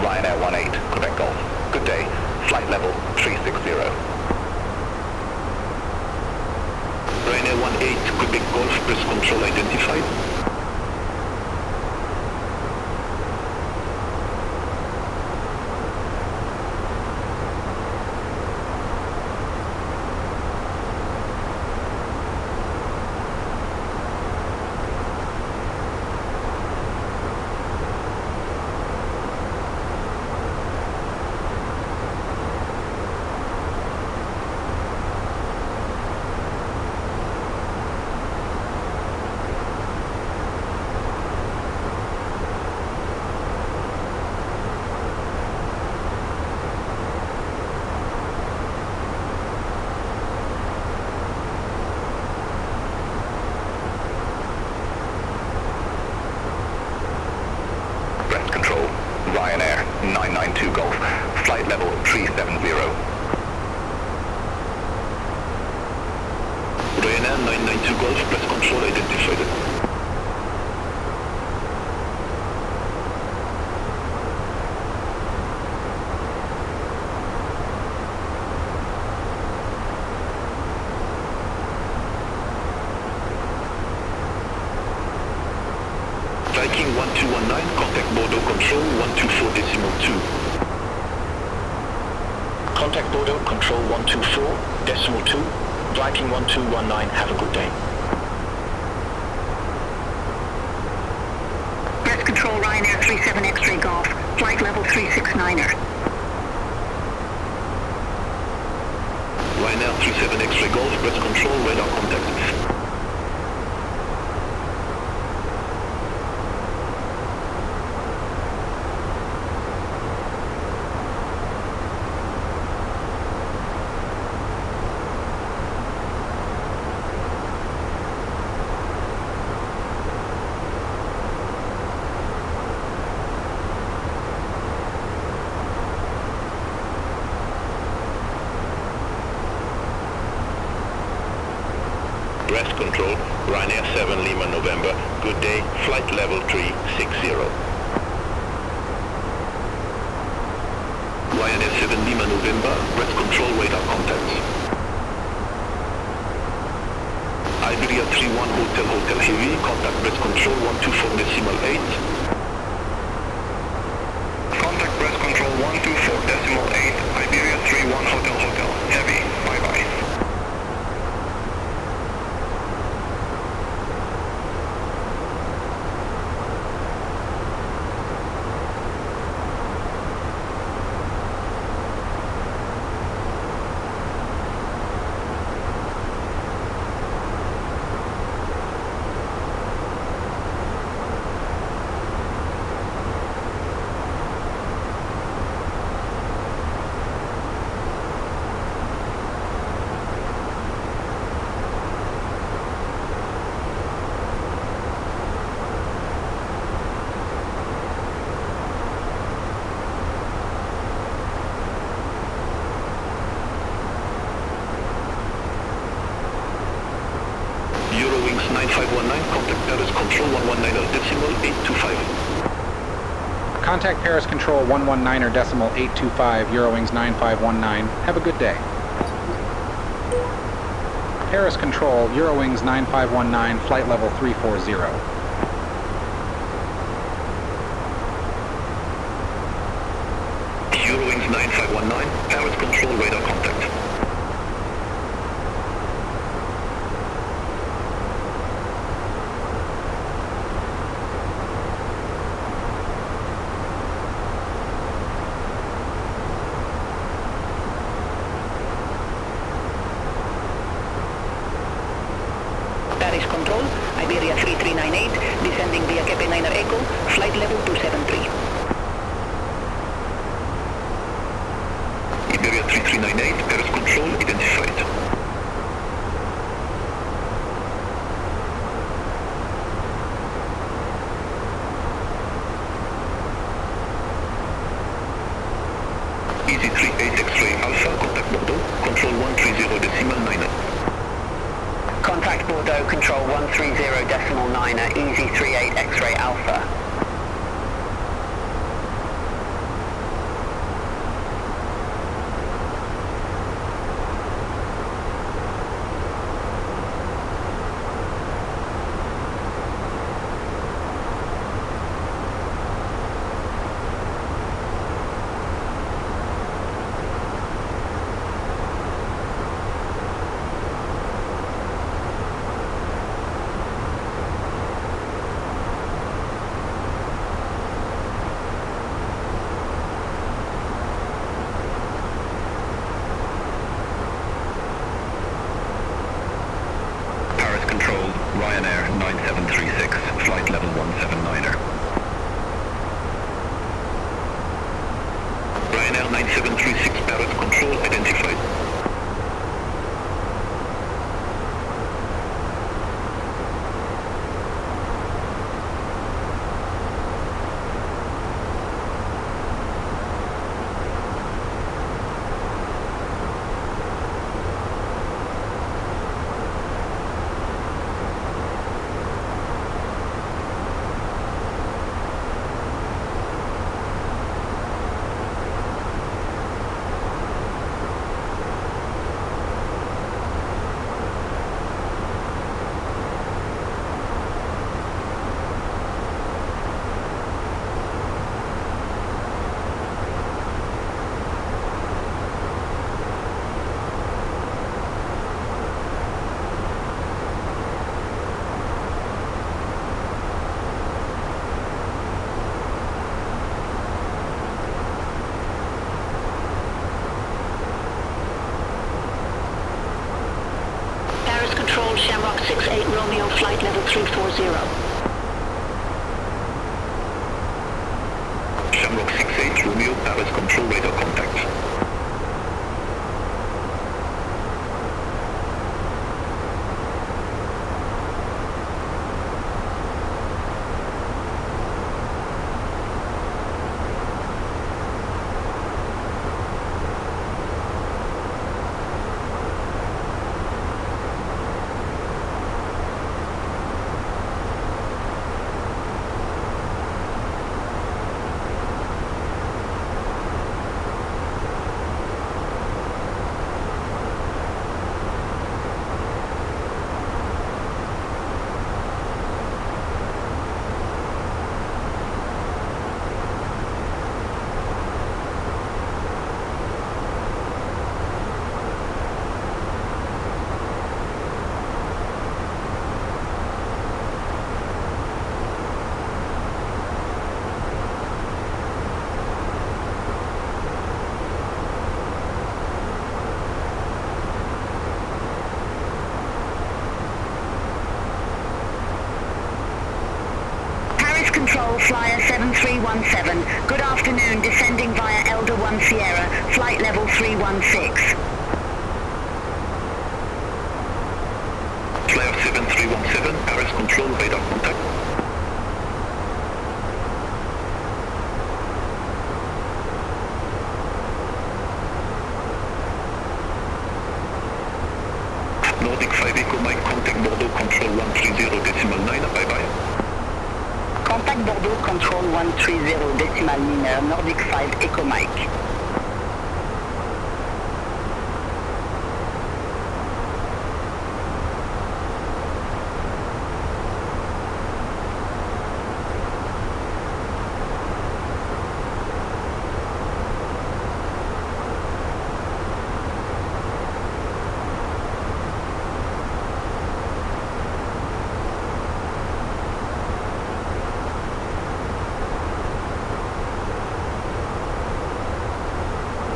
Ryanair 18, Quebec Golf. Good day. Flight level 360. Ryanair 18, Quebec Golf, press control identified. Ryanair 992 Golf, flight level 370. Ryanair 992 Golf, press control identified. Viking 1219, contact Bordeaux Control 124.2. Contact Bordeaux Control 124.2. Viking 1219, have a good day. Press control Ryanair 37 X-ray Golf, flight level 369er. Ryanair 37 X-ray Golf, press control, radar contact. Rest control, Ryanair 7 Lima November, good day, flight level 360. Ryanair 7 Lima November, rest control, radar contacts. Iberia 31 Hotel Heavy, contact rest control 124.8. Contact rest control 124.8, Iberia 31 Hotel Heavy, bye-bye. Eurowings 9519, contact Paris Control 119.825. Contact Paris Control 119.825, Eurowings 9519. Have a good day. Paris Control, Eurowings 9519, flight level 340. Eurowings 9519, Paris Control, radar contact. Paris Control, Iberia 3398, descending via Cape 9er Echo, flight level 273. Iberia 3398, Paris Control, identified. Easy 38 X-ray Alpha, contact Bordeaux, control 130.9. Contact Bordeaux Control 130.9er, Easy 38 X-ray Alpha. Ryanair 9736 Paris control identified. Control, Shamrock 68 Romeo, flight level 340. Shamrock 68 Romeo, Paris control, radar contact. Control, Flyer 7317. Good afternoon, descending via Elder 1 Sierra, flight level 316. Flyer 7317, Paris control, radar contact. Nordic 5 Echo Mike, contact Bordeaux control 130.9, bye-bye. Contact Bordeaux control 130.9, Nordic 5 Echo Mike.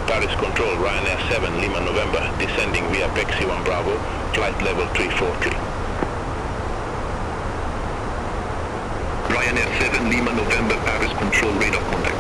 Paris control, Ryanair 7 Lima November, descending via Pexi 1 Bravo, flight level 340. Ryanair 7 Lima November, Paris control, radar contact.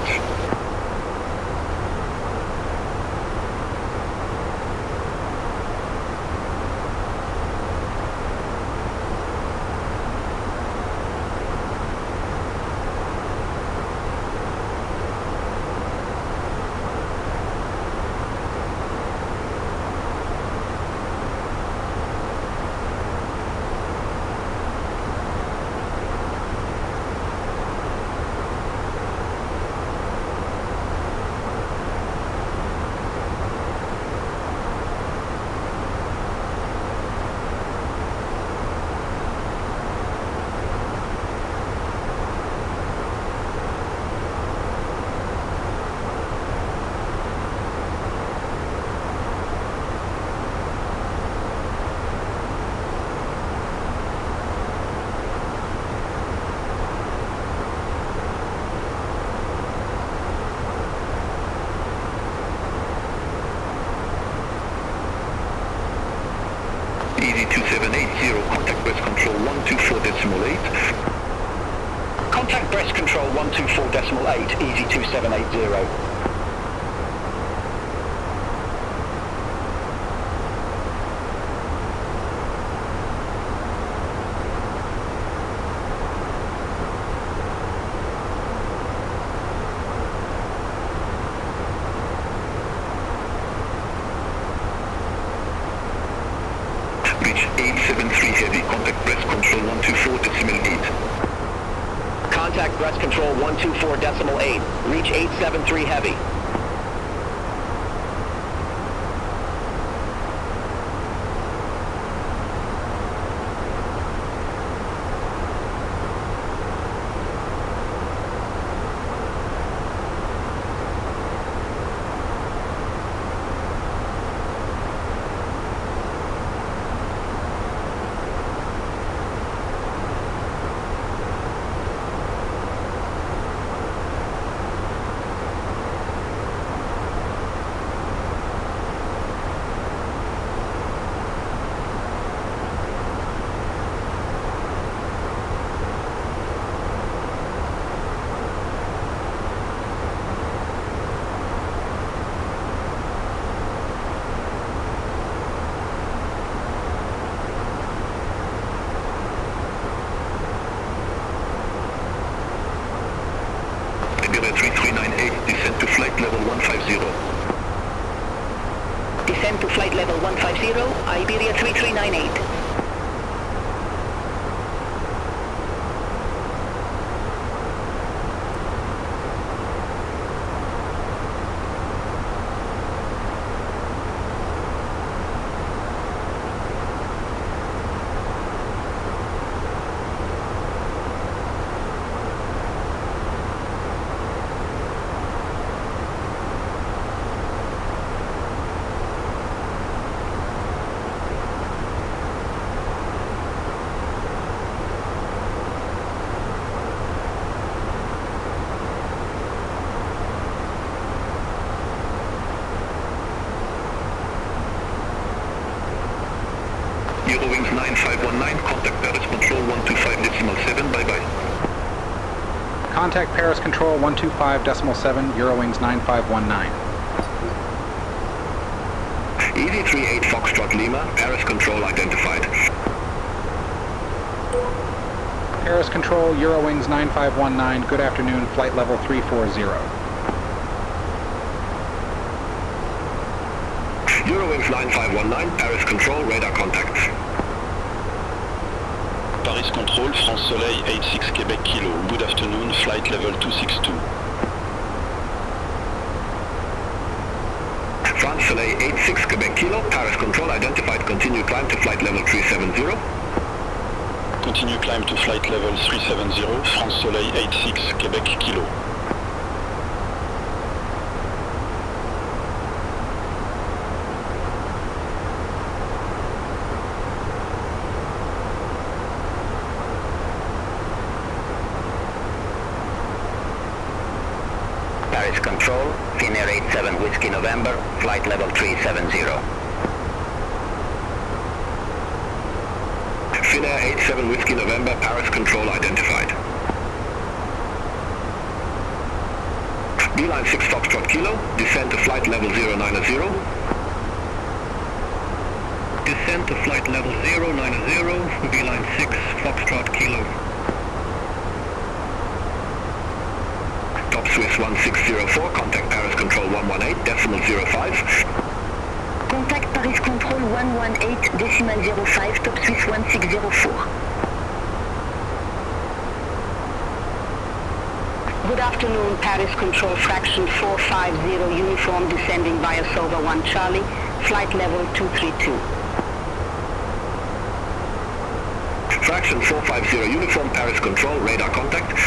Easy 2780, contact breast control 124.8. Contact breast control 124.8, Easy 2780. Thrust control 124.8. Reach 873 heavy. A321 descend to flight level 150. Descend to flight level 150, Iberia 3398. Eurowings 9519, contact Paris Control 125.7, bye-bye. Contact Paris Control 125.7, Eurowings 9519. Easy 38 Foxtrot Lima, Paris Control identified. Paris Control, Eurowings 9519, good afternoon, flight level 340. Eurowings 9519, Paris Control, radar contact. Paris Control, France Soleil 86 Québec Kilo. Good afternoon, flight level 262. France Soleil 86 Québec Kilo, Paris Control identified. Continue climb to flight level 370. Continue climb to flight level 370, France Soleil 86 Québec Kilo. Paris Control, Finnair 87 Whiskey November, flight level 370. Finnair 87 Whiskey November, Paris Control identified. Beeline 6 Foxtrot Kilo, descend to flight level 090. Descend to flight level 090, Beeline 6 Foxtrot Kilo. Top Swiss 1604, contact Paris Control 118.05. Contact Paris Control 118.05, Top Swiss 1604. Good afternoon, Paris Control Fraction 450, uniform descending via Sova 1 Charlie, flight level 232. Fraction 450, uniform Paris Control, radar contact.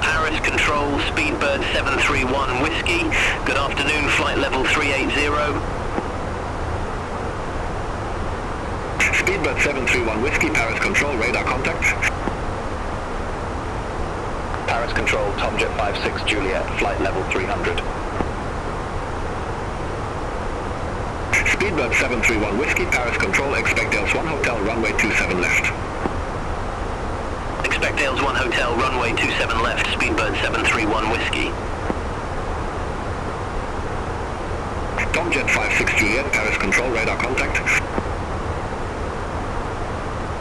Paris Control, Speedbird 731 Whiskey. Good afternoon, flight level 380. Speedbird 731 Whiskey, Paris Control, radar contact. Paris Control, Tomjet 56 Juliet, flight level 300. Speedbird 731 Whiskey, Paris Control, expect Airs 1 Hotel, runway 27 left. Expect Airs 1 Hotel, runway 27 left, Speedbird 731 Whiskey. Tomjet 56 Juliet, Paris Control, radar contact.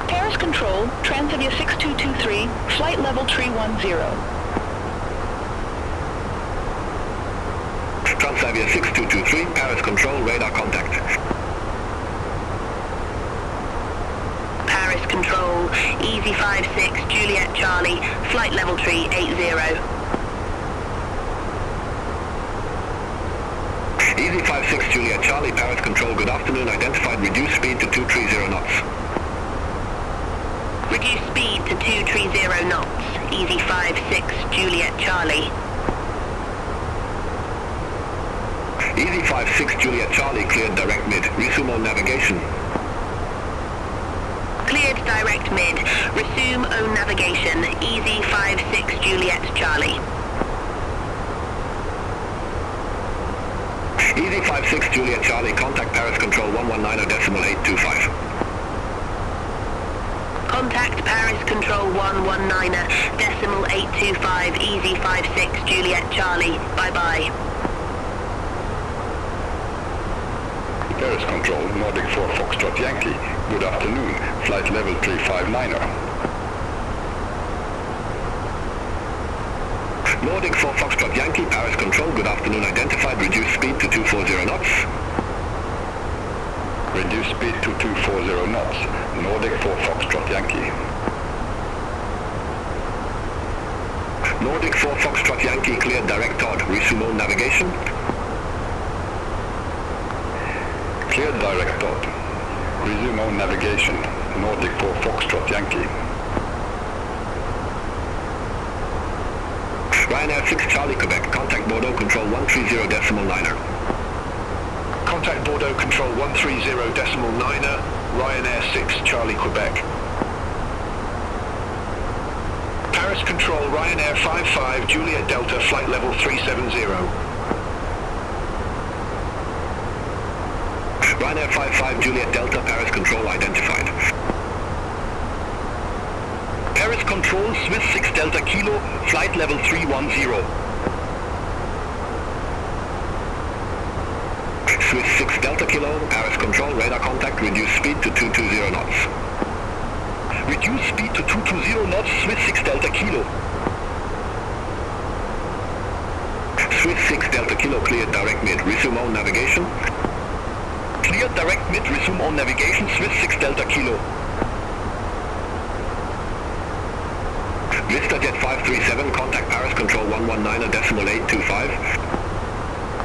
Paris Control, Transavia 6223, flight level 310. Transavia 6223, Paris Control, radar contact. Paris Control, Easy 56, Juliet Charlie, flight level 380. Easy 56 Juliet Charlie, Paris Control, good afternoon, identified, reduced speed to 230 knots. Reduce speed to 230 knots. Easy 56, Juliet Charlie. Easy 56 Juliet Charlie, cleared direct mid, resume on navigation. Cleared direct mid, resume on navigation. Easy 56 Juliet Charlie. Easy 56 Juliet Charlie, contact Paris Control 119.825. Contact Paris Control 119.825, Easy 56 Juliet Charlie. Bye-bye. Paris Control, Nordic 4 Foxtrot Yankee. Good afternoon, flight level 359er. Nordic 4 Foxtrot Yankee, Paris Control, good afternoon, identified, reduced speed to 240 knots. Reduce speed to 240 knots, Nordic 4 Foxtrot Yankee. Nordic 4 Foxtrot Yankee, cleared direct odd, resume on navigation. Cleared direct odd, resume on navigation, Nordic 4 Foxtrot Yankee. Ryanair 6 Charlie Quebec, contact Bordeaux Control 130.9er. Contact Bordeaux Control 130.9er, Ryanair 6 Charlie Quebec. Paris Control, Ryanair 55 Juliet Delta, flight level 370. Ryanair 55 Juliet Delta, Paris Control identified. Paris Control, Swiss 6 Delta Kilo, flight level 310. Swiss 6 Delta Kilo, Paris Control, radar contact, reduce speed to 220 knots. Reduce speed to 220 knots, Swiss 6 Delta Kilo. Swiss 6 Delta Kilo, cleared direct mid, resume on navigation. Cleared direct mid, resume on navigation, Swiss 6 Delta Kilo. VistaJet 537, contact Paris Control 119.825.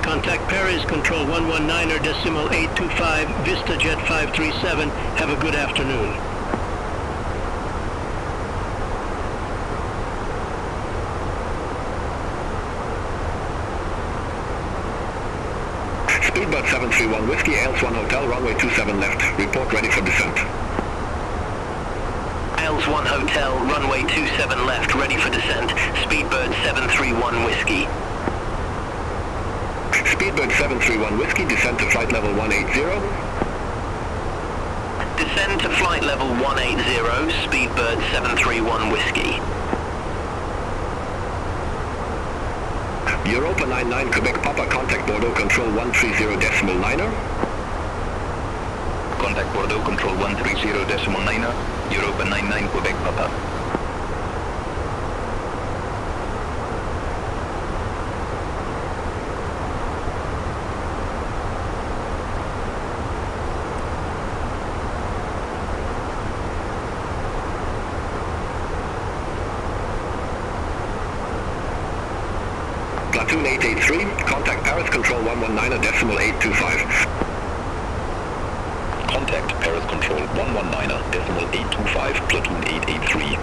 Contact Paris Control 119.825, VistaJet 537. Have a good afternoon. Speedbird 731 Whiskey, ALS 1 Hotel, runway 27 left. Report ready for descent. ALS 1 Hotel, runway 27 left, ready for descent. Speedbird 731 Whiskey. Speedbird 731 Whiskey, descend to flight level 180. Descend to flight level 180, Speedbird 731 Whiskey. Europa 99 Quebec Papa, contact Bordeaux Control 130.9er. Contact Bordeaux Control 130.9er, Europa 99 Quebec Papa. Platoon 883, contact Paris Control 119.825. Contact Paris Control 119.825, Platoon 883.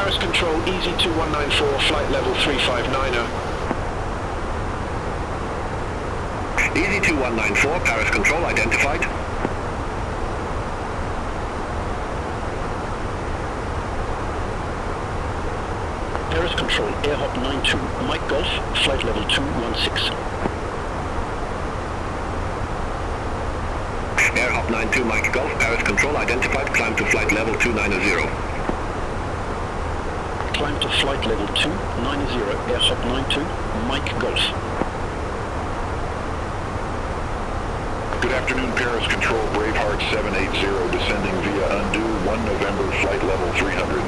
Paris Control, Easy 2194, flight level 359er. Easy 2194, Paris Control identified. Paris Control, AirHop 92, Mike Golf, flight level 216. AirHop 92, Mike Golf, Paris Control identified, climb to flight level 290. Climb to flight level 290, AirHop 92, Mike Golf. Good afternoon, Paris Control, Braveheart 780, descending via undue 1 November, flight level 300.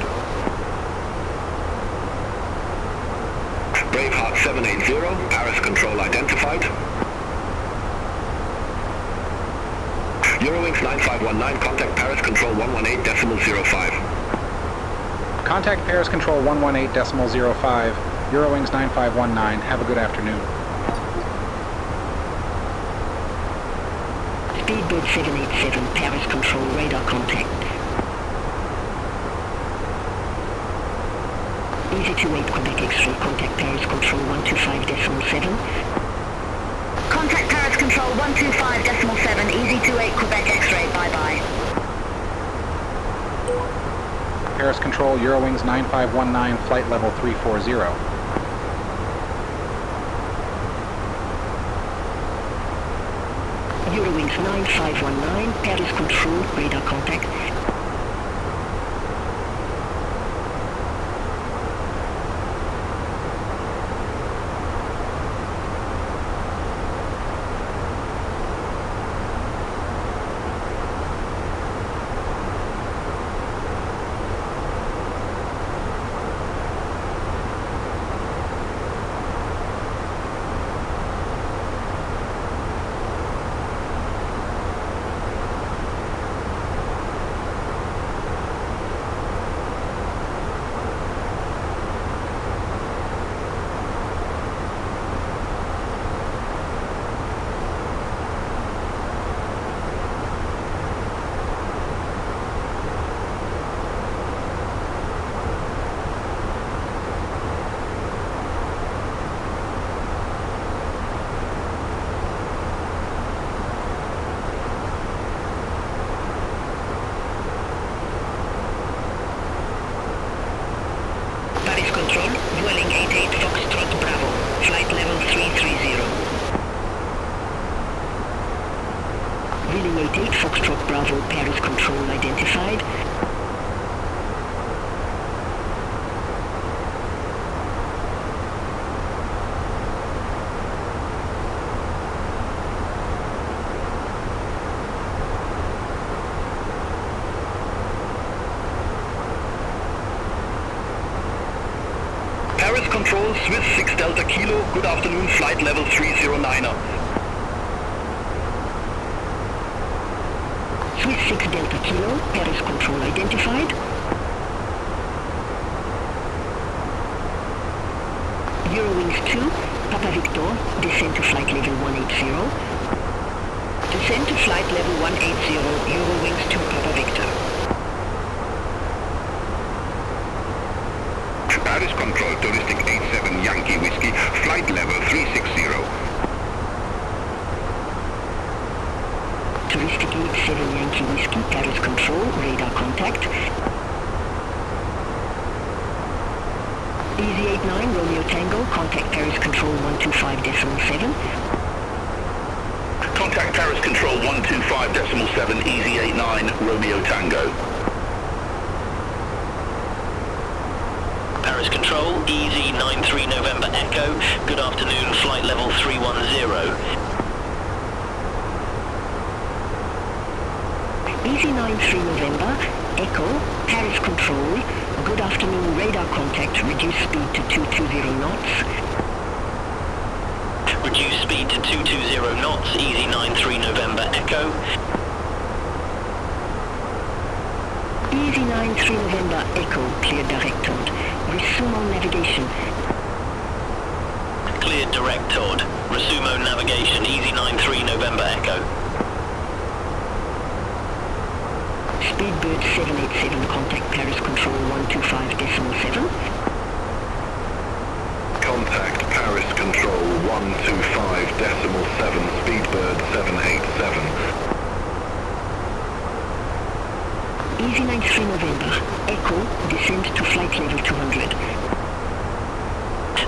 Braveheart 780, Paris Control identified. Eurowings 9519, contact Paris Control 118.05. Contact Paris Control 118.05, Eurowings 9519. Have a good afternoon. Speedbird 787, Paris Control, radar contact. Easy 28 Quebec X-ray, contact Paris Control 125.7. Contact Paris Control 125.7, Easy 28 Quebec X-ray, bye-bye. Paris Control, Eurowings 9519, flight level 340. Eurowings 9519, Paris Control, radar contact. Reeling 88, Foxtrot Bravo, Paris Control identified. Paris Control, Swiss 6 Delta Kilo, good afternoon, flight level 309er. Swiss 6 Delta Kilo, Paris Control identified. Eurowings 2, Papa Victor, descend to flight level 180. Descend to flight level 180, Eurowings 2, Papa Victor. Paris Control, Touristic 87 Yankee Whiskey, flight level 360. Touristic 87 Yankee Whiskey, Paris Control, radar contact. Easy 89 Romeo Tango, contact Paris Control 125.7. Contact Paris Control 125.7, Easy 89 Romeo Tango. Paris Control, Easy 93 November Echo, good afternoon, flight level 310. Easy 93 November, Echo, Paris Control, good afternoon, radar contact, reduce speed to 220 knots. Reduce speed to 220 knots, Easy 93 November Echo. Easy 93 November Echo, clear direct towed. Resume on navigation. Clear direct towed. Resume on navigation, Easy 93 November Echo. Speedbird 787, contact Paris Control 125.7. Contact Paris Control 125.7, Speedbird 787. Easy 93 November. Echo, descend to flight level 200.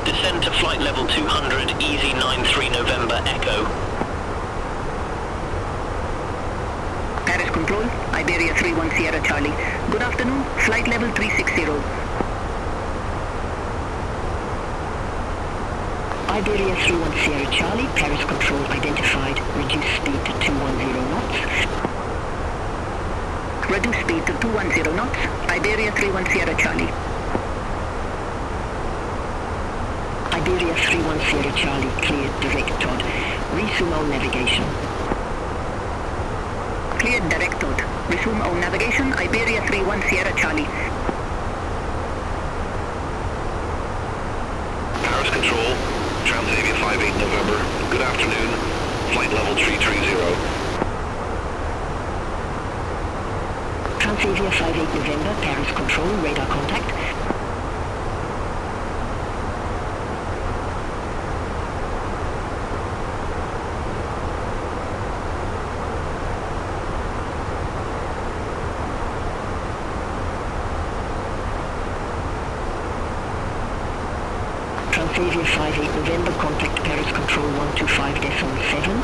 Descend to flight level 200, easy 93 November, Echo. Paris Control, Iberia 31 Sierra Charlie. Good afternoon, flight level 360. Iberia 31 Sierra Charlie, Paris Control identified, reduce speed to 210 knots. Reduce speed to 210 knots, Iberia 31 Sierra Charlie. Iberia 31 Sierra Charlie, cleared direct Todd. Resume all navigation. Cleared direct Todd. Resume all navigation, Iberia 31 Sierra Charlie. Paris Control, Transavia 58 November. Good afternoon. Flight level 330. Transavia 58 November, Paris Control, radar contact. Transavia 58 November, contact Paris Control 125.7.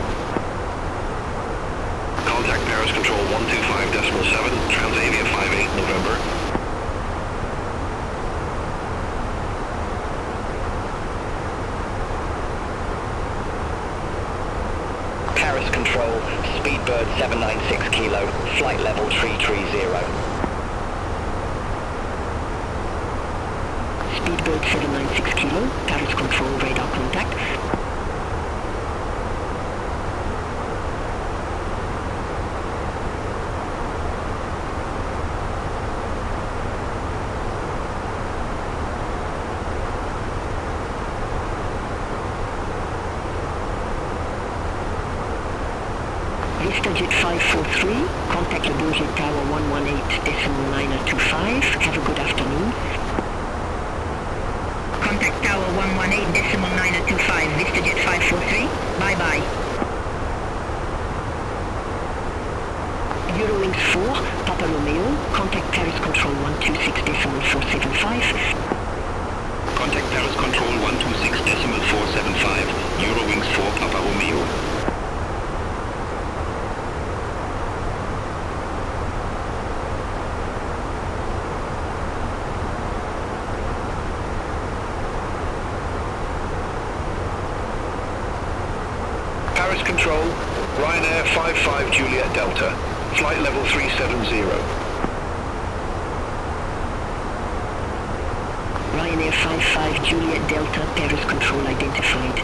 Contact Paris Control 125.7, Transavia 58 November. Paris Control, Speedbird 796 Kilo, flight level 330. Speedbird 796 Kilo, Paris Control, radar contact. VistaJet 543, contact Le Bourget Tower 118.925. Have a good afternoon. Contact Tower 118.925, VistaJet 543. Bye-bye. Eurowings 4, Papa Romeo, contact Paris Control 126.475. Contact Paris Control 126.475, Eurowings 4 Papa Romeo. Paris Control, Ryanair 55 Juliet Delta, flight level 370. Ryanair 55 Juliet Delta, Paris Control identified.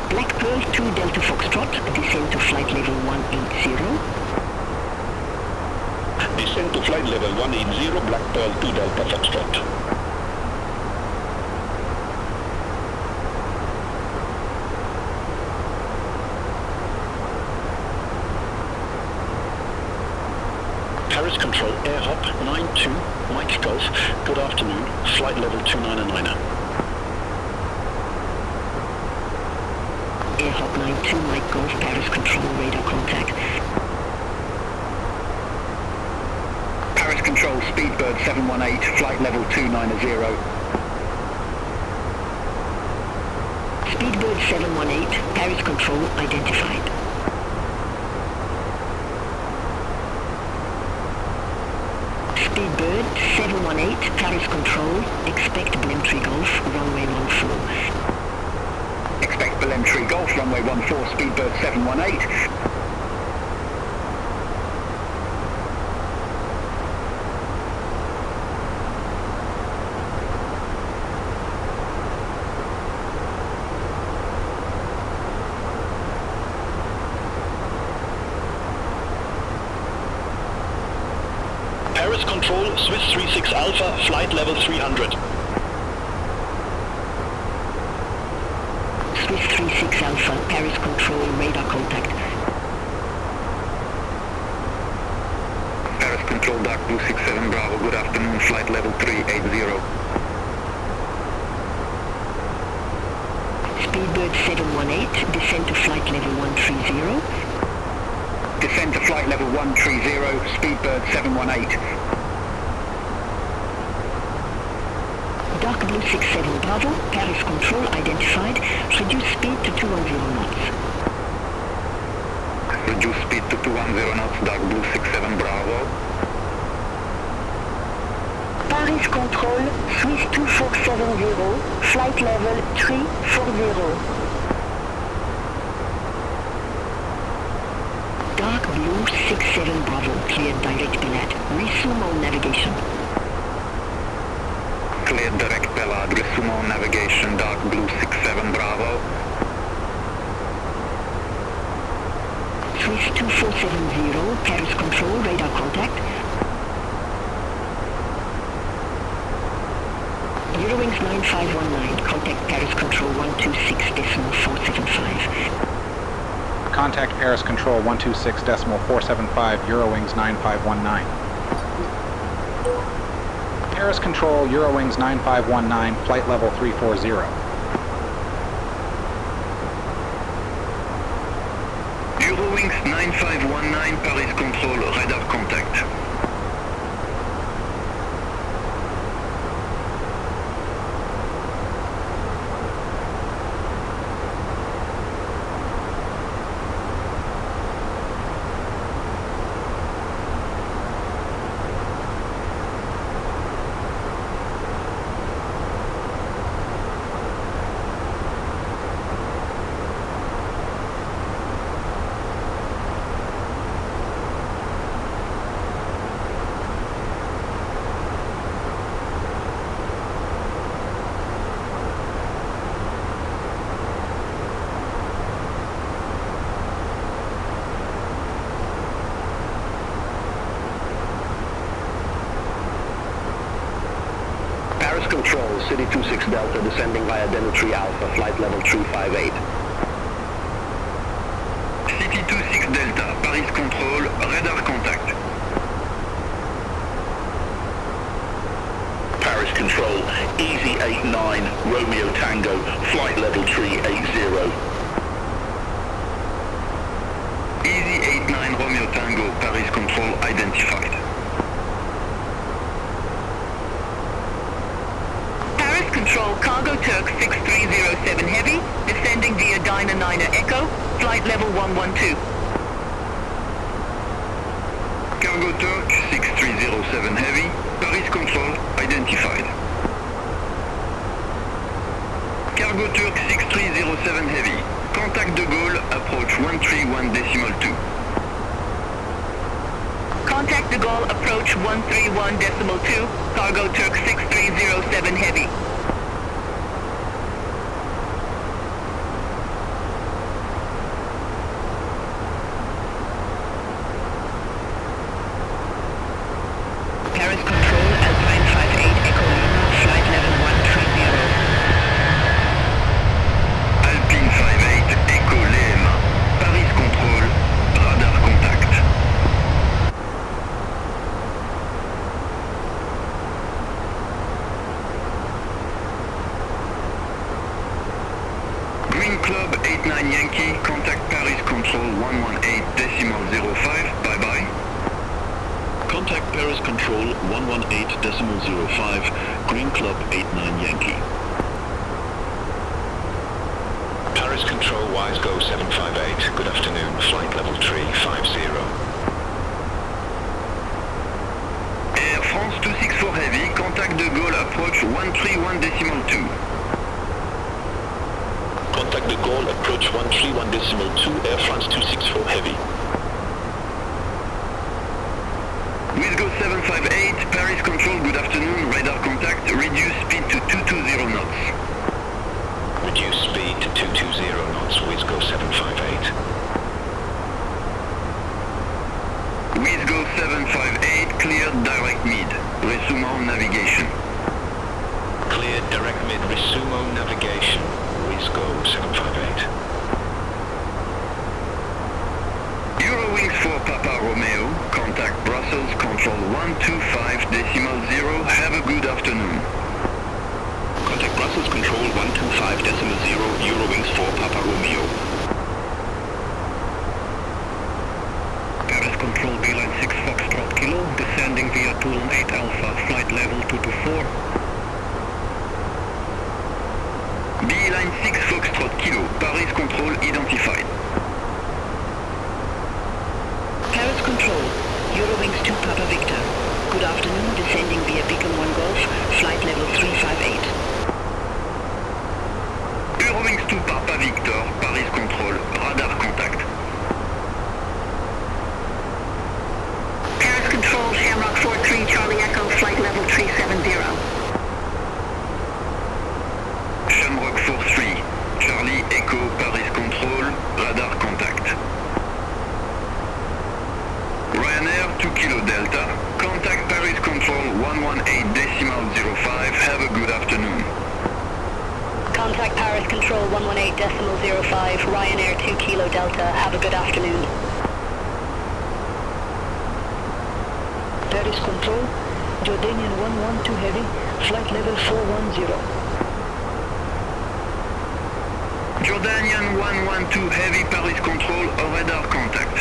Black Pearl 2 Delta Foxtrot, descend to flight level 180. Descend to flight level 180, Black Pearl 2 Delta Foxtrot. Paris Control, Air Hop 92, Mike Golf, good afternoon, flight level 299er. Air Hop 92, Mike Golf, Paris Control, radar contact. Paris Control, Speedbird 718, flight level 290. Speedbird 718, Paris Control identified. Speedbird 718, Paris Control, expect Blemtree Golf, runway 14. Expect Bellentry Golf, runway 14, Speedbird 718. Paris Control, Swiss 36 Alpha, flight level 300. Swiss 36 Alpha, Paris Control, radar contact. Paris Control, Dark Blue 67 Bravo, good afternoon, flight level 380. Speedbird 718, descend to flight level 130. Descend to flight level 130, Speedbird 718. Dark Blue 67 Bravo, Paris Control identified, reduce speed to 210 knots. Reduce speed to 210 knots, Dark Blue 67 Bravo. Paris Control, Swiss 2470, flight level 340. Dark Blue 67 Bravo, cleared direct Belad. Resume all navigation. Cleared direct Belad, resume all navigation, Dark Blue 67 Bravo. Swiss 2470, Paris Control, radar contact. Eurowings 9519, contact Paris Control 126.475. Contact Paris Control 126.475, Eurowings 9519. Paris Control, Eurowings 9519, flight level 340. Eurowings 9519, Paris Control, radar contact. Paris Control, City 26 Delta, descending via Denver 3 Alpha, flight level 358. City 26 Delta, Paris Control, radar contact. Paris Control, Easy 89, Romeo Tango, flight level 380. Easy 89, Romeo Tango, Paris Control identified. Paris Control, Cargo Turk 6307 Heavy, descending via Dyna 9 Echo, flight level 112. Cargo Turk 6307 Heavy, Paris Control identified. Cargo Turk 6307 Heavy, contact de Gaulle, approach 131.2. Contact de Gaulle, approach 131.2, Cargo Turk 6307 Heavy. Paris Control, Alpine 58 Echo Lima, flight level 130. Alpine 58, Echo Lima, Paris Control, radar contact. Green Club 89 Yankee, contact Paris Control 118.05, bye-bye. Contact Paris Control 118.05, Green Club 89 Yankee. Paris Control, Wise Go 758, good afternoon, flight level 350. Air France 264 Heavy, contact de Gaulle, approach 131.2. Contact de Gaulle, approach 131.2, Air France 264 Heavy. Wisgo 758, Paris Control, good afternoon, radar contact, reduce speed to 220 knots. Reduce speed to 220 knots, Wisgo 758. Wisgo 758, cleared direct mid. Resume on navigation. Cleared direct mid, resume on navigation. Wisco 758. Eurowings for Papa Romeo, contact Brussels control 125.0. Have a good afternoon. Contact Brussels control 125.0, Eurowings for Papa Romeo. Paris control Beeline 6 Foxtrot Kilo, descending via Toulon 8 Alpha, flight level 224. Beeline 6 Foxtrot Kilo, Paris control identified. Paris Control, Eurowings 2 Papa Victor. Good afternoon, descending via Beacon 1 Golf, flight level 358. Eurowings 2 Papa Victor, Paris control, radar contact. Paris Control, Shamrock 43 Charlie Echo, flight level 370. Shamrock 43, Charlie Echo, Paris control, radar contact. Ryanair 2 Kilo Delta, contact Paris control 118.05, have a good afternoon. Contact Paris Control 118.05, Ryanair 2 Kilo Delta, have a good afternoon. Paris Control, Jordanian 112 Heavy, flight level 410. Jordanian 112 Heavy, Paris control, radar contact.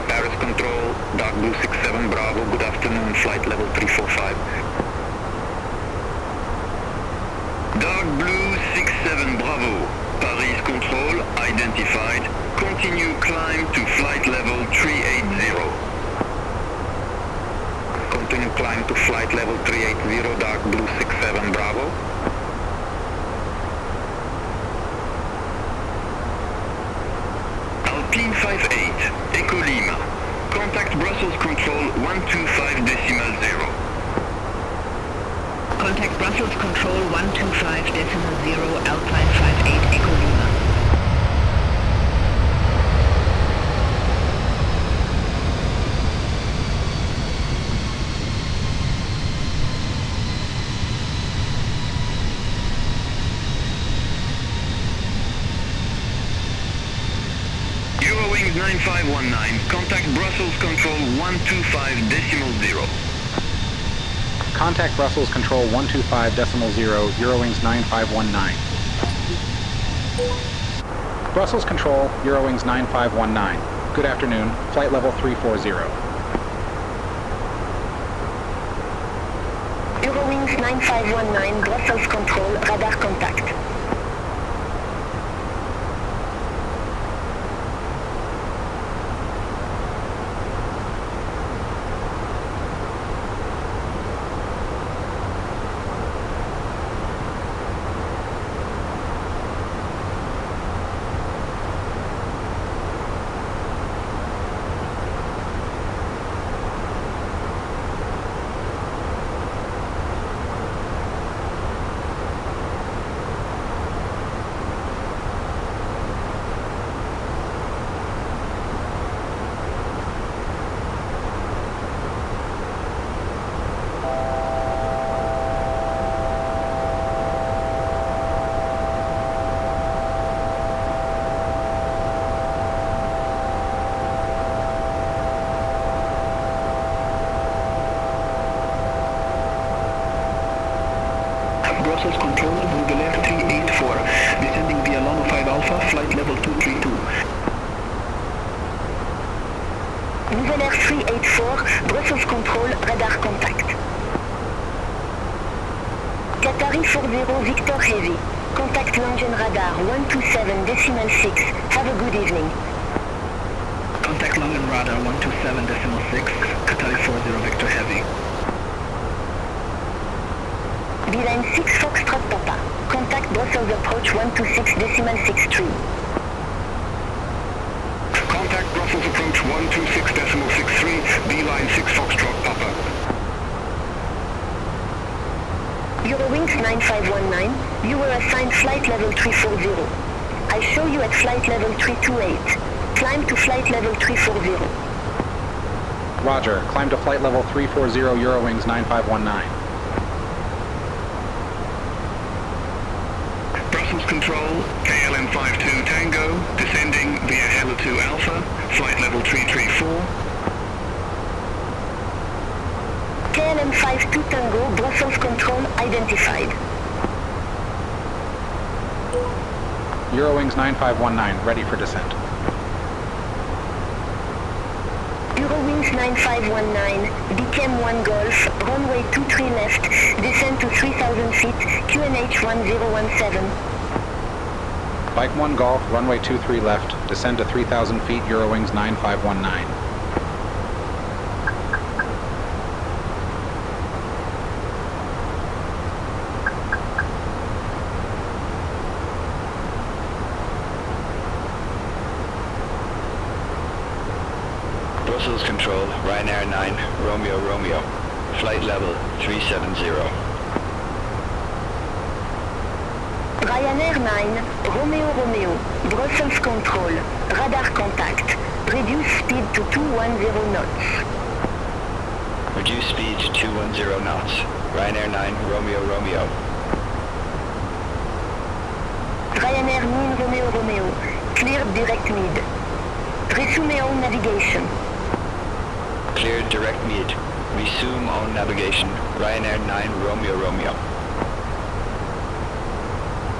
Paris control, Dark Blue 67 Bravo, good afternoon, flight level 345. Dark Blue 67 Bravo, Paris control, identified, continue climb to flight level 380. Continue climb to flight level 380, Dark Blue 67 Bravo. Alpine 58, Echo Lima. Contact Brussels control 125.0. Contact Brussels Control 125.0, Alpine 58 Echo Lima. Eurowings 9519, contact Brussels control 125.0. Contact Brussels control 125.0, Eurowings 9519. Brussels control, Eurowings 9519. Good afternoon, flight level 340. Eurowings 9519, Brussels Control, radar contact. Brussels control, Google 384, descending via Lama 5 Alpha, flight level 232. Nouvelle Air 384, Brussels Control, radar contact. Qatari 40 Victor Heavy, contact London radar 127.6, have a good evening. Contact London radar 127.6, Qatari 40 Victor Heavy. Beeline 6 Foxtrot Papa, contact Brussels approach 126.63. Contact Brussels approach 126.63, Beeline 6 Foxtrot Papa. Eurowings 9519, you were assigned flight level 340. I show you at flight level 328. Climb to flight level 340. Roger. Climb to flight level 340, Eurowings 9519. Brussels Control, KLM 52 Tango, descending via Helo 2 Alpha, flight level 334. KLM 52 Tango, Brussels Control identified. Eurowings 9519, ready for descent. Eurowings 9519, became 1 Golf, runway 23 left, descend to 3000 feet, QNH 1017. Bike 1 Golf, runway 23 left, descend to 3000 feet, Eurowings 9519. Brussels Control, Ryanair 9, Romeo Romeo, flight level 370. Ryanair 9, Romeo Romeo, Brussels Control, radar contact, reduce speed to 210 knots. Reduce speed to 210 knots, Ryanair 9, Romeo Romeo. Ryanair 9, Romeo Romeo, cleared direct mid. Resume on navigation. Cleared direct mid. Resume on navigation. Ryanair 9 Romeo Romeo.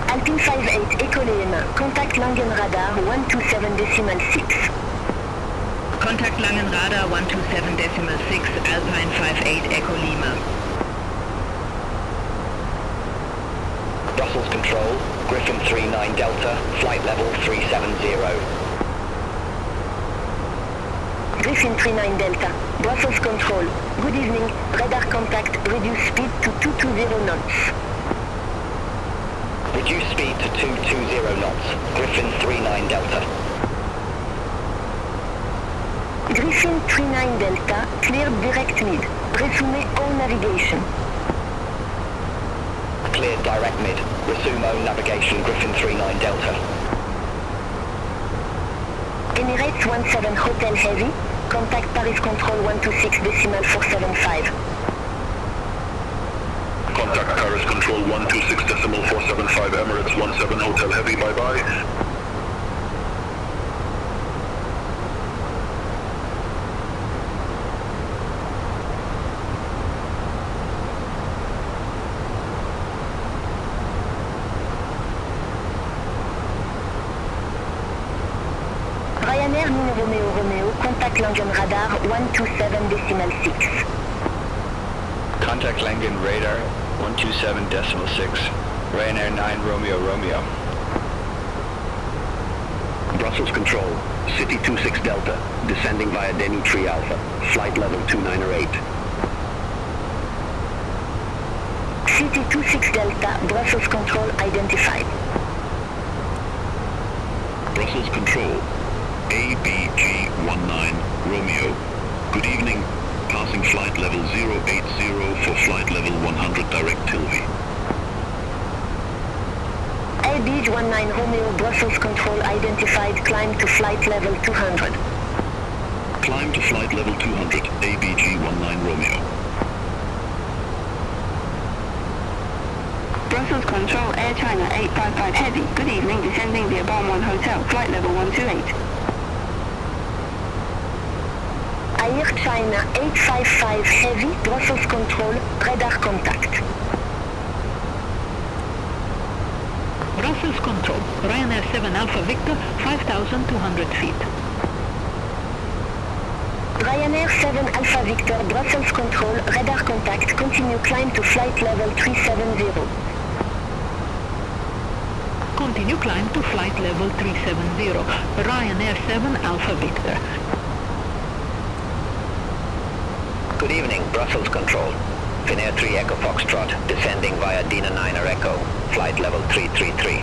Alpine 58 Echo Lima. Contact Langen Radar 127.6. Contact Langen Radar 127.6, Alpine 58 Echo Lima. Brussels Control, Griffin 39 Delta, flight level 370. Griffin 39 Delta, Brussels Control. Good evening, radar contact, reduce speed to 220 knots. Reduce speed to 220 knots, Griffin 39 Delta. Griffin 39 Delta, cleared direct mid. Resume on navigation. Cleared direct mid, resume on navigation, Griffin 39 Delta. Emirates 17 Hotel Heavy, contact Paris Control 126.475. Contact Paris Control 126.475, Emirates 17 Hotel Heavy, bye-bye. Ryanair 9 Romeo Romeo, contact Langen Radar 127.6. Contact Langen Radar 127.6. Ryanair 9 Romeo Romeo. Brussels Control, City 26 Delta, descending via Denny 3 Alpha, flight level 298. City 26 Delta, Brussels Control identified. Brussels Control, ABG19 Romeo. Good evening, passing flight level 080 for flight level 100 direct Tilby. ABG19 Romeo, Brussels Control identified, climb to flight level 200. Climb to flight level 200, ABG19 Romeo. Brussels Control, Air China 855 Heavy. Good evening, descending via Balmont Hotel, flight level 128. Air China 855 Heavy, Brussels Control, radar contact. Brussels Control, Ryanair 7 Alpha Victor, 5,200 feet. Ryanair 7 Alpha Victor, Brussels Control, radar contact, continue climb to flight level 370. Continue climb to flight level 370, Ryanair 7 Alpha Victor. Good evening, Brussels Control. Finnair 3 Echo Foxtrot, descending via Dina 9er Echo, flight level 333.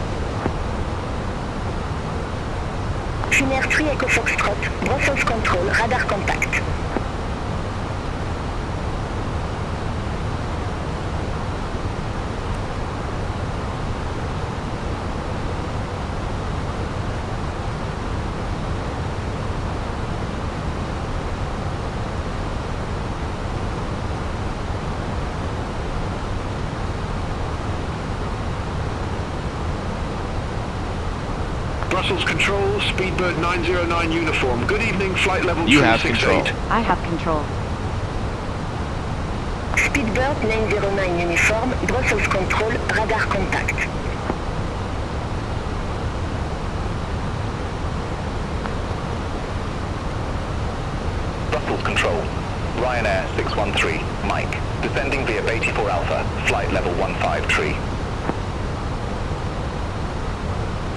Finnair 3 Echo Foxtrot, Brussels Control, radar contact. Brussels Control, Speedbird 909 uniform. Good evening, flight level 368. You have control. I have control. Speedbird 909 uniform, Brussels Control, radar contact. Brussels Control, Ryanair 613, Mike. Descending via Bay 4 Alpha, flight level 153.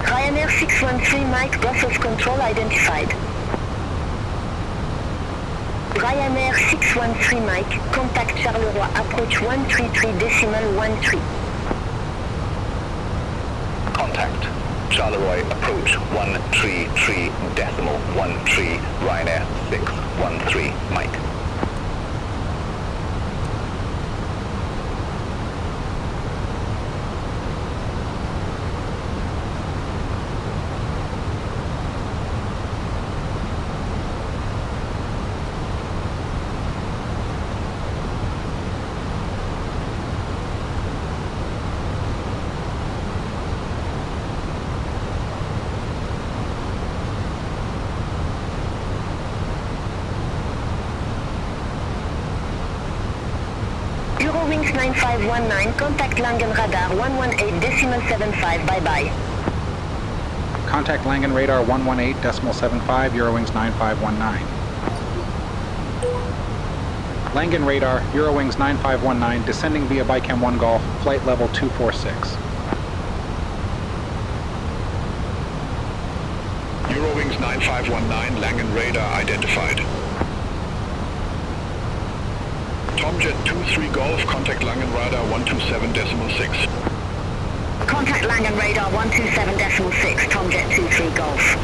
Ryanair 613 Mike, Brussels Control identified. Ryanair 613 Mike, contact Charleroi, approach 133.13. Contact. Charleroi, approach 133.13, Ryanair 613, Mike. Eurowings 9519, contact Langen radar 118.75, bye-bye. Contact Langen radar 118.75, Eurowings 9519. Langen radar, Eurowings 9519, descending via Bicam 1 Golf, flight level 246. Eurowings 9519, Langen radar identified. Tomjet 23 Golf, contact Langen radar 127.6. Contact Langen radar 127.6, Tomjet 23 Golf.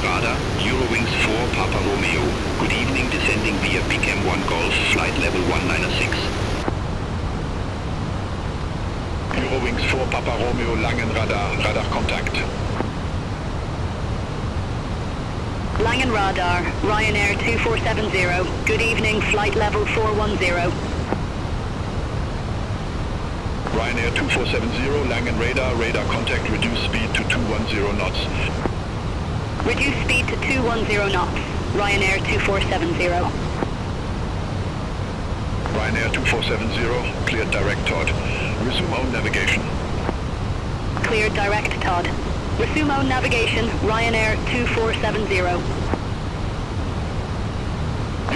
Radar, Eurowings 4 Papa Romeo. Good evening, descending via BCAM 1 Golf, flight level 196. Eurowings 4 Papa Romeo, Langen radar, radar contact. Langen radar, Ryanair 2470. Good evening, flight level 410. Ryanair 2470, Langen radar, radar contact, reduce speed to 210 knots. Reduce speed to 210 knots. Ryanair 2470. Ryanair 2470, cleared direct Todd. Resume own navigation. Cleared direct Todd. Resume own navigation, Ryanair 2470.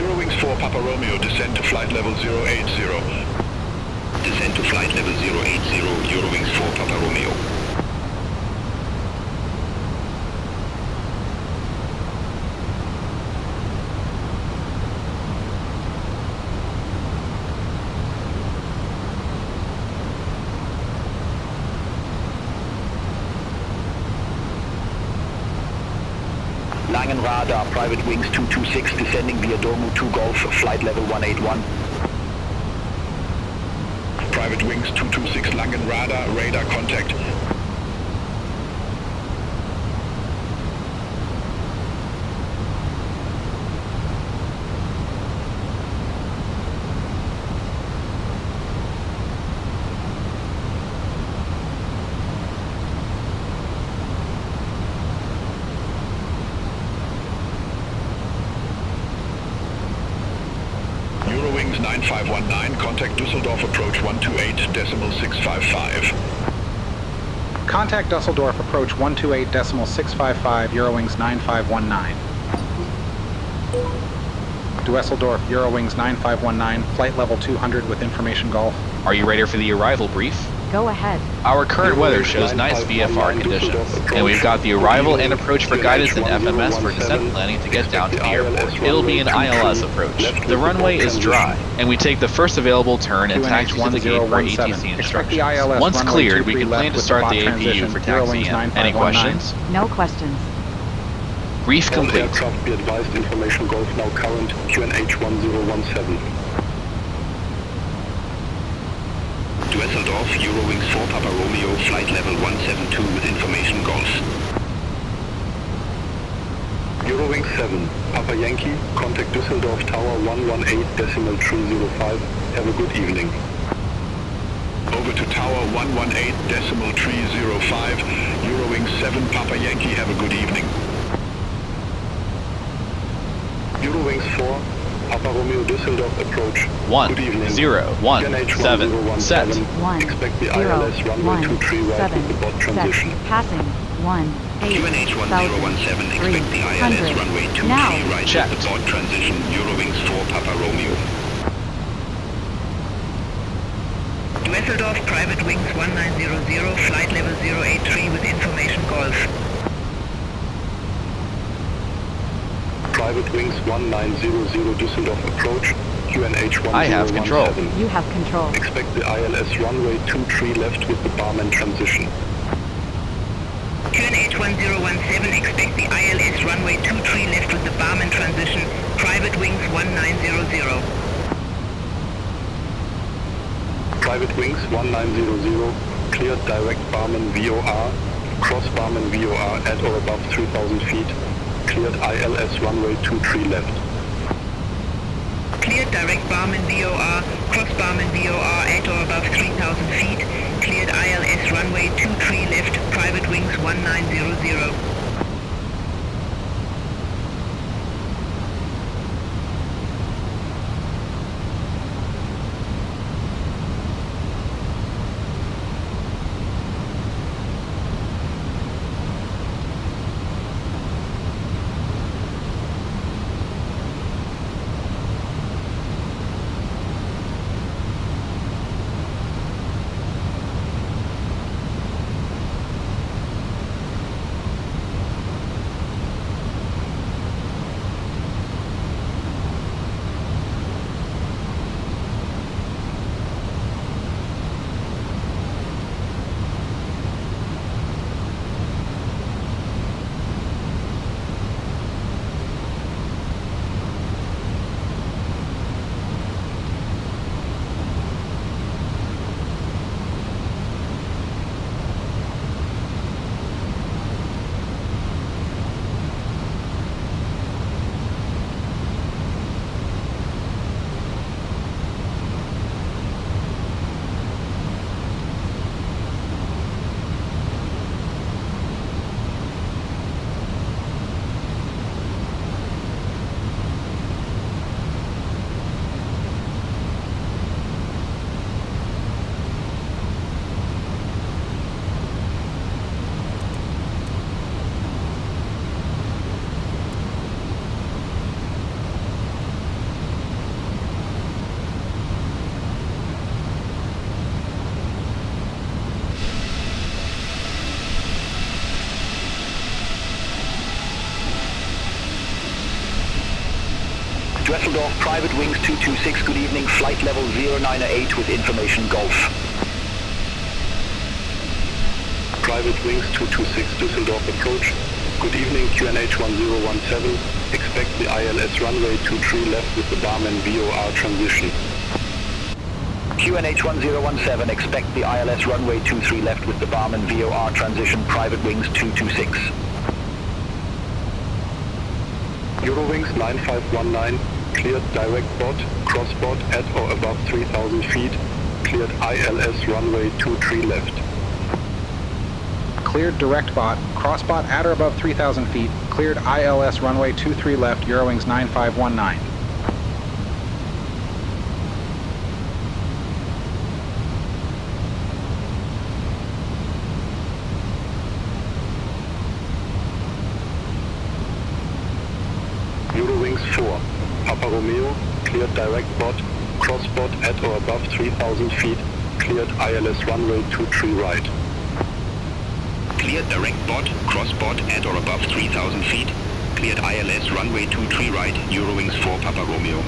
Eurowings 4 Papa Romeo, descend to flight level 080. Descend to flight level 080, Eurowings 4 Papa Romeo. Langen radar, private wings 226, descending via Dormu 2 Golf, flight level 181. Private wings 226, Langen radar, radar contact. Eurowings 9519, contact Düsseldorf approach 128.655. Contact Düsseldorf approach 128.655, Eurowings 9519. Düsseldorf, Eurowings 9519, flight level 200 with information Golf. Are you ready for the arrival brief? Go ahead. Our current weather shows nice VFR conditions, and we've got the arrival and approach for guidance and FMS for descent planning to get down to the airport. It'll be an ILS approach. The runway is dry, and we take the first available turn and taxi to the gate for ATC instructions. Once cleared, we can plan to start the APU for taxi in. Any questions? No questions. Brief All complete. aircraft be advised, information Golf now current, QNH 1017. Düsseldorf, Eurowings 4 Papa Romeo, flight level 172 with information Golf. Eurowings 7, Papa Yankee, contact Düsseldorf Tower 118.305. Have a good evening. Over to Tower 118.305, Eurowings 7 Papa Yankee, have a good evening. Eurowings 4, Papa Romeo Düsseldorf approach. 1-0-1-7 set. 1 Expect the 0 ILS runway 23 right seven, with the bot set. transition. Passing 1 QNH 1017, expect the ILS runway 23 Now. right Checked. with the bot transition, Eurowings 4 Papa Romeo. Düsseldorf, private wings 1900, flight level 083 with information Golf. Private wings 1900 Düsseldorf approach, QNH 1017. I have control. You have control. Expect the ILS runway 23 left with the barman transition. QNH 1017, expect the ILS runway 23 left with the barman transition, private wings 1900. Private wings 1900, cleared direct barman VOR, cross barman VOR at or above 3000 feet, cleared ILS runway 23 left. Cleared direct barman VOR, cross barman VOR at or above 3000 feet, cleared ILS runway 23 left, private wings 1900. Düsseldorf, private wings 226, good evening, flight level 098 with information Golf. Private wings 226 Düsseldorf approach. Good evening, QNH 1017. Expect the ILS runway 23 left with the barman VOR transition. QNH 1017, expect the ILS runway 23 left with the barman VOR transition, private wings 226. Eurowings 9519, cleared direct bot, cross bot at or above 3000 feet, cleared ILS runway 23 left. Cleared direct bot, cross bot at or above 3,000 feet, cleared ILS runway 23 left, Eurowings 9519. Eurowings 4, Papa Romeo, cleared direct bot, cross bot at or above 3000 feet, cleared ILS runway 23 right. Cleared direct bod, cross bod at or above 3,000 feet. Cleared ILS runway 23 right, Eurowings 4 Papa Romeo.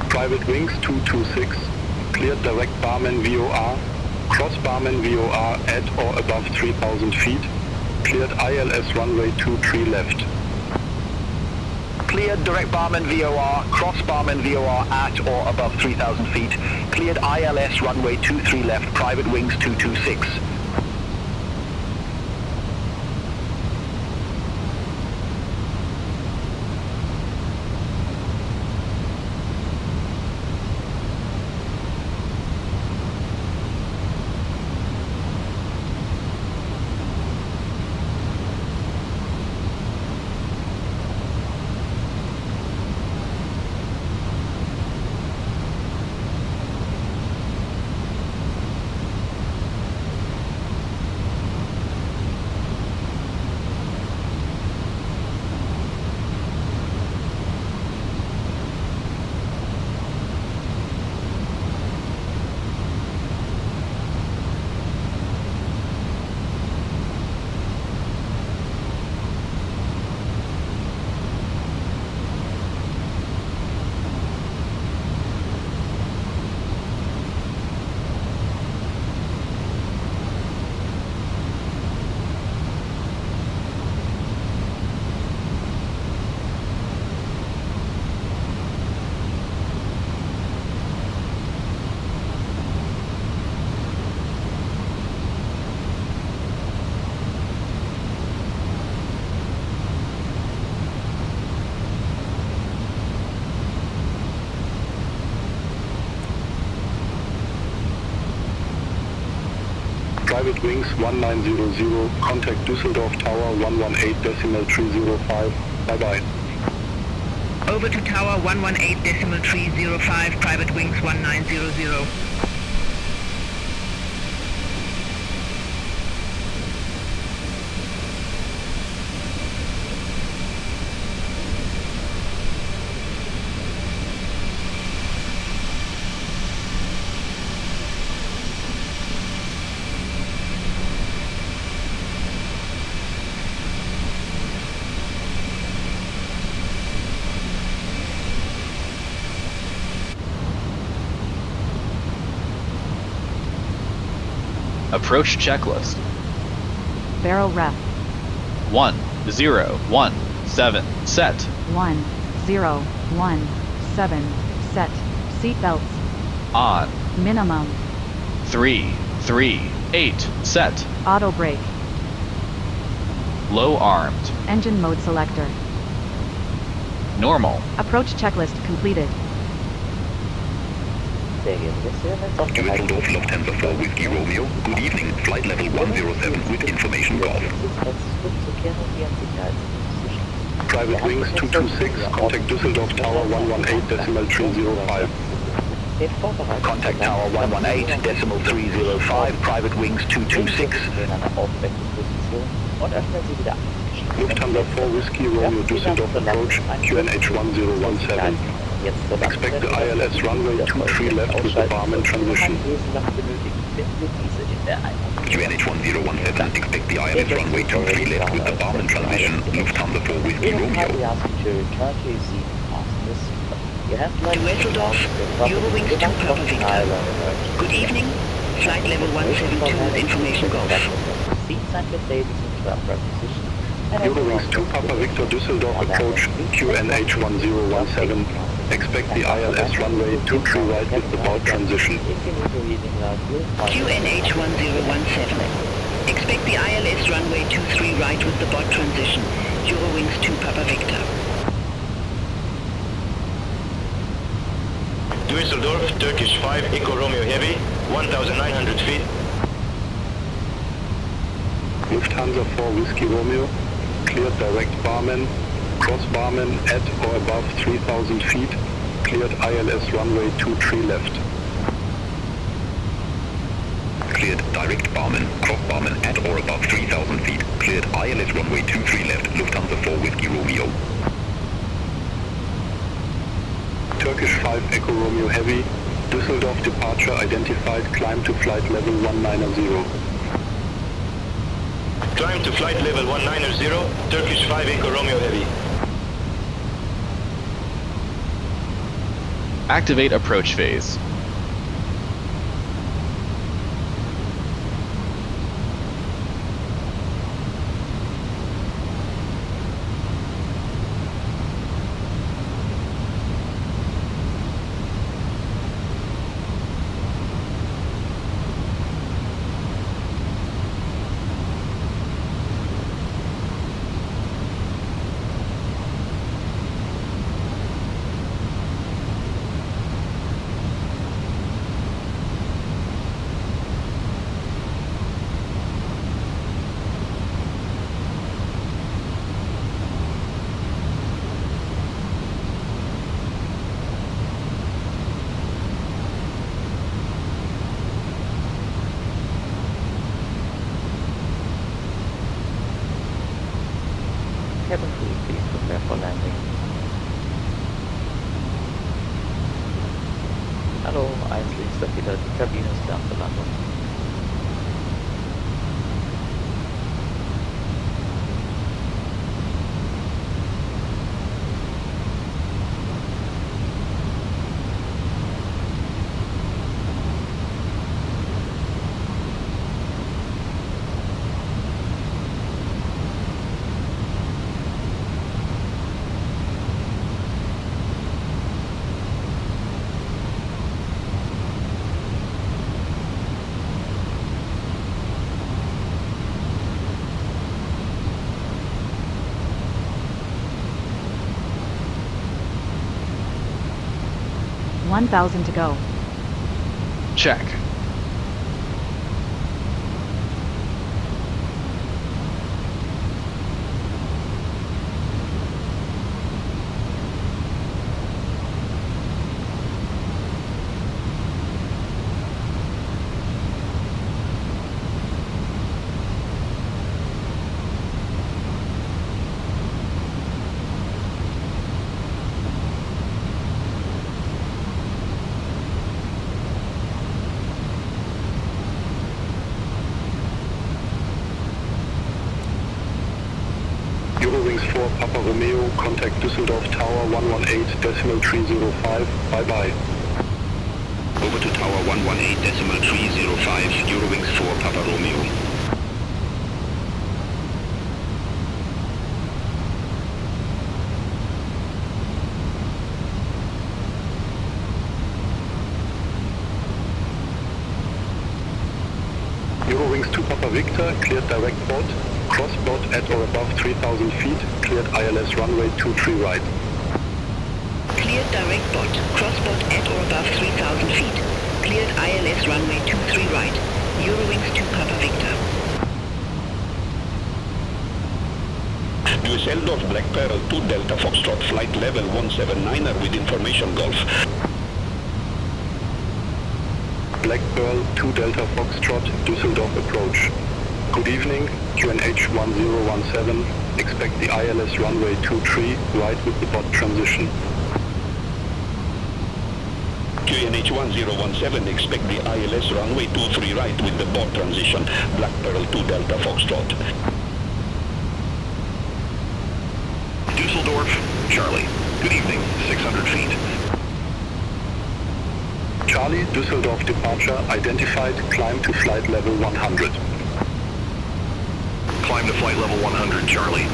Private wings 226, cleared direct barman VOR, cross barman VOR at or above 3,000 feet. Cleared ILS runway 23 left. Cleared direct barman VOR, cross barman VOR at or above 3,000 feet. Cleared ILS runway 23 left, private wings 226. Private wings 1900, contact Düsseldorf Tower 118.305, bye-bye. Over to tower 118.305, private wings 1900. Approach checklist. Barrel ref. 1017 set. 1017 set. Seat belts. On. Minimum. 338 set. Auto brake. Low armed. Engine mode selector. Normal. Approach checklist completed. Düsseldorf Lufthansa 4 Whiskey Romeo. Good evening. Flight level 107 with information golf. Private wings 226, contact Düsseldorf Tower 118.305. Contact tower 118.305, private wings 226. Lufthansa 4 Whiskey Romeo Düsseldorf approach, QNH 1017. Expect the ILS runway 23 left with the barman transition. QNH 1017, expect the ILS runway 23 left with the barman transition. Lufthansa 4 Whiskey Romeo. Düsseldorf, Eurowings 2 Papa Victor. Good evening, flight level 172 with information golf. Eurowings 2 Papa Victor Düsseldorf approach, QNH 1017. Expect the ILS runway 23 right with the bow transition. QNH 1017. Expect the ILS runway 23 right with the bow transition. Eurowings 2 Papa Victor. Düsseldorf, Turkish 5, Echo Romeo Heavy, 1,900 feet. Lufthansa 4 Whiskey Romeo, cleared direct barman, cross barman at or above 3,000 feet, cleared ILS runway 23 left. Cleared direct barman, cross barman at or above 3,000 feet. Cleared ILS runway 23 left, Lufthansa 4 Whiskey Romeo. Turkish 5 Echo Romeo Heavy, Düsseldorf departure identified, climb to flight level 190. Climb to flight level 190, Turkish 5 Echo Romeo Heavy. Activate approach phase. Cabin crew, please prepare for landing. Hallo, 1 links wieder, die Kabine ist klar für Landung. $1,000 to go. Check. Eurowings 4 Papa Romeo, contact Düsseldorf Tower 118.305, bye-bye. Over to Tower 118.305, Eurowings 4 Papa Romeo. Eurowings 2 Papa Victor, cleared direct port. Crossport at or above 3,000 feet, cleared ILS runway 23 right. Cleared direct bot, crossport at or above 3,000 feet. Cleared ILS runway 23 right. Eurowings 2 Papa Victor. Düsseldorf Black Pearl 2 Delta Foxtrot, flight level 179er with information Golf. Black Pearl 2 Delta Foxtrot, Düsseldorf approach. Good evening, QNH 1017, expect the ILS runway 23 right with the bot transition. QNH 1017, expect the ILS runway 23 right with the bot transition, Black Pearl 2 Delta Foxtrot. Düsseldorf, Charlie. Good evening, 600 feet. Charlie, Düsseldorf departure identified, climb to flight level 100. Climb to flight level 100, Charlie.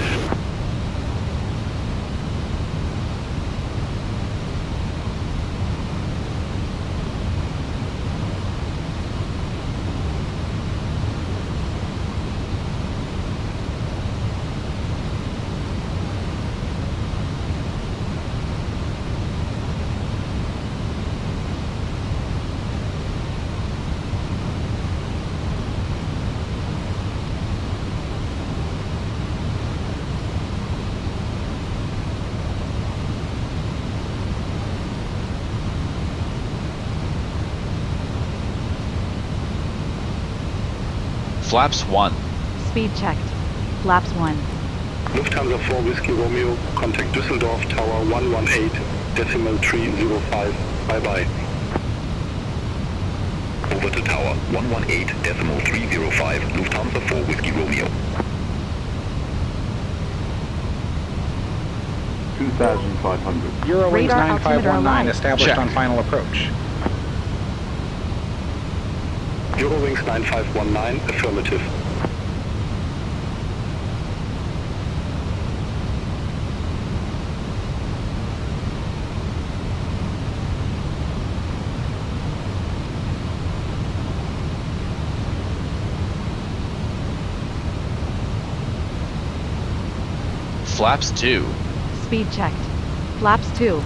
Flaps 1. Speed checked. Flaps 1. Lufthansa 4 Whiskey Romeo, contact Düsseldorf Tower 118.305, bye-bye. over to tower 118.305, Lufthansa 4 Whiskey Romeo. 2,500. Eurowings Radar altimeter 9519 alive. established Check. on final approach. Eurowings 9519, affirmative. Flaps 2. Speed checked. Flaps 2.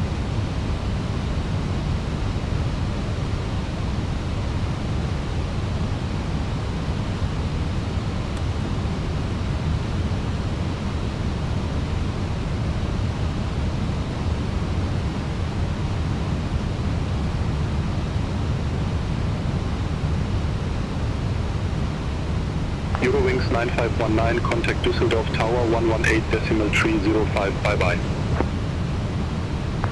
Eurowings 9519, contact Düsseldorf Tower 118.305, bye-bye.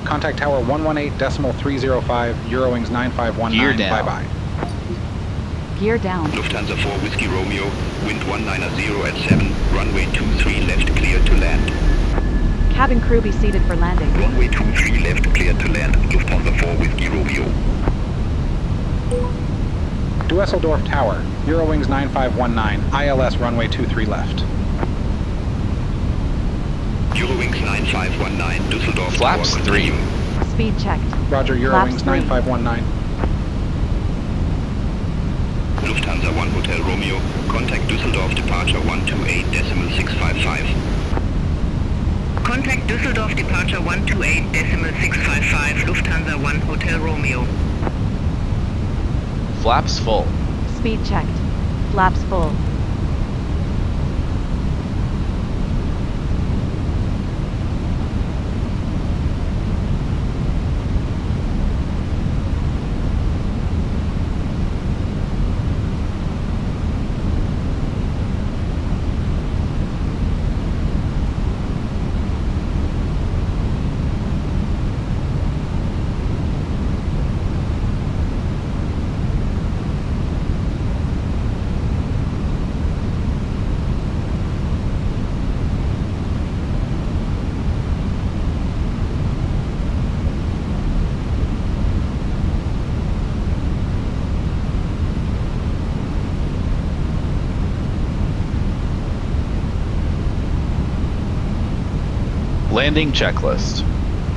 Contact tower 118.305, Eurowings 9519, Gear down. bye-bye. Gear down. Lufthansa 4 Whiskey Romeo, wind 190 at 7, runway 23 left, clear to land. Cabin crew be seated for landing. Runway 23 left, clear to land, Lufthansa 4 Whiskey Romeo. Düsseldorf Tower, Eurowings 9519, ILS runway 23 left. Eurowings 9519, Düsseldorf Flaps Tower 3. continue. Speed checked. Roger, Eurowings Flaps 3. 9519. Lufthansa 1 Hotel Romeo, contact Düsseldorf departure 128.655. Contact Düsseldorf departure 128.655, Lufthansa 1 Hotel Romeo. Flaps full. Speed checked. Flaps full. Landing checklist.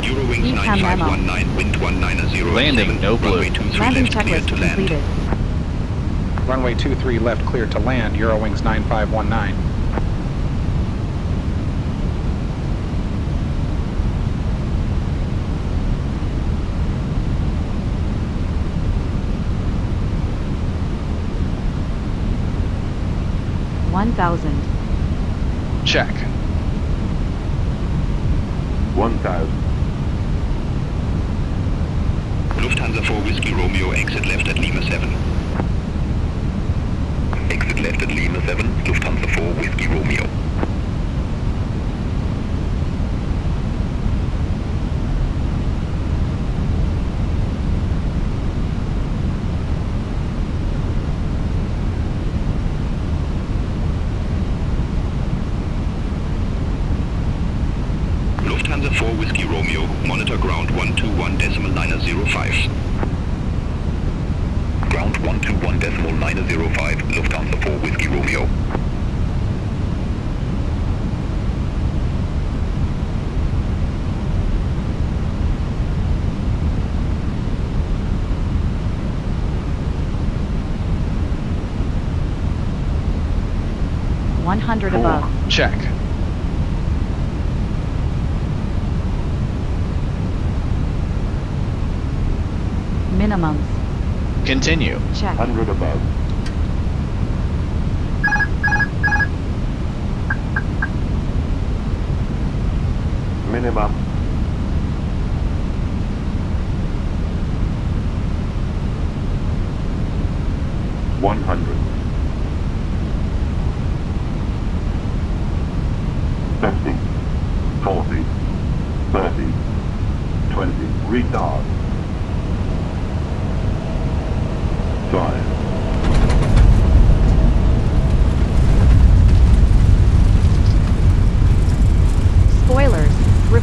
Eurowings ECAM memo. 9519, wind 190 Landing, 7, no blue. runway 23 Landing left, clear checklist to land. completed. Runway 23 left, clear to land, Eurowings 9519. $1,000. Check. 1,000. Lufthansa 4 Whiskey Romeo, exit left at Lima 7. Exit left at Lima 7, Lufthansa 4 Whiskey Romeo. Lufthansa 4 Whiskey Romeo, monitor ground 121.905. Ground 121.905, Lufthansa 4 Whiskey Romeo. $100 above. Check. Minimums. Continue. Check. 100 above. Minimum. $100. 50, 40, 30, 20, retard. 5,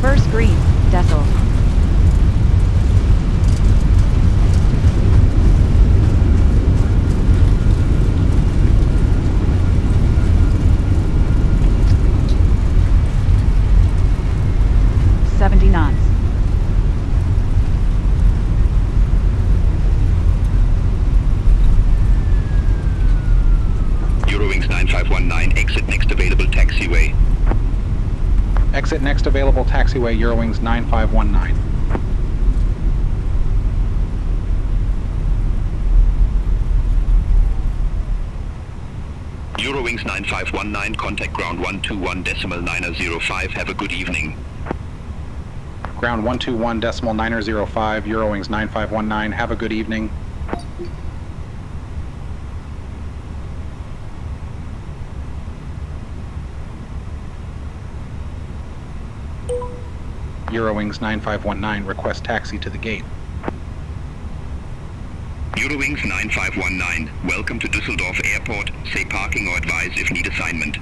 First green, Dessel. knots. Eurowings 9519, exit next available taxiway. Exit next available taxiway, Eurowings 9519. Eurowings 9519, contact ground 121.905, have a good evening. Ground 121.905, Eurowings 9519, have a good evening. Eurowings 9519, request taxi to the gate. Eurowings 9519, welcome to Düsseldorf Airport, say parking or advise if need assignment.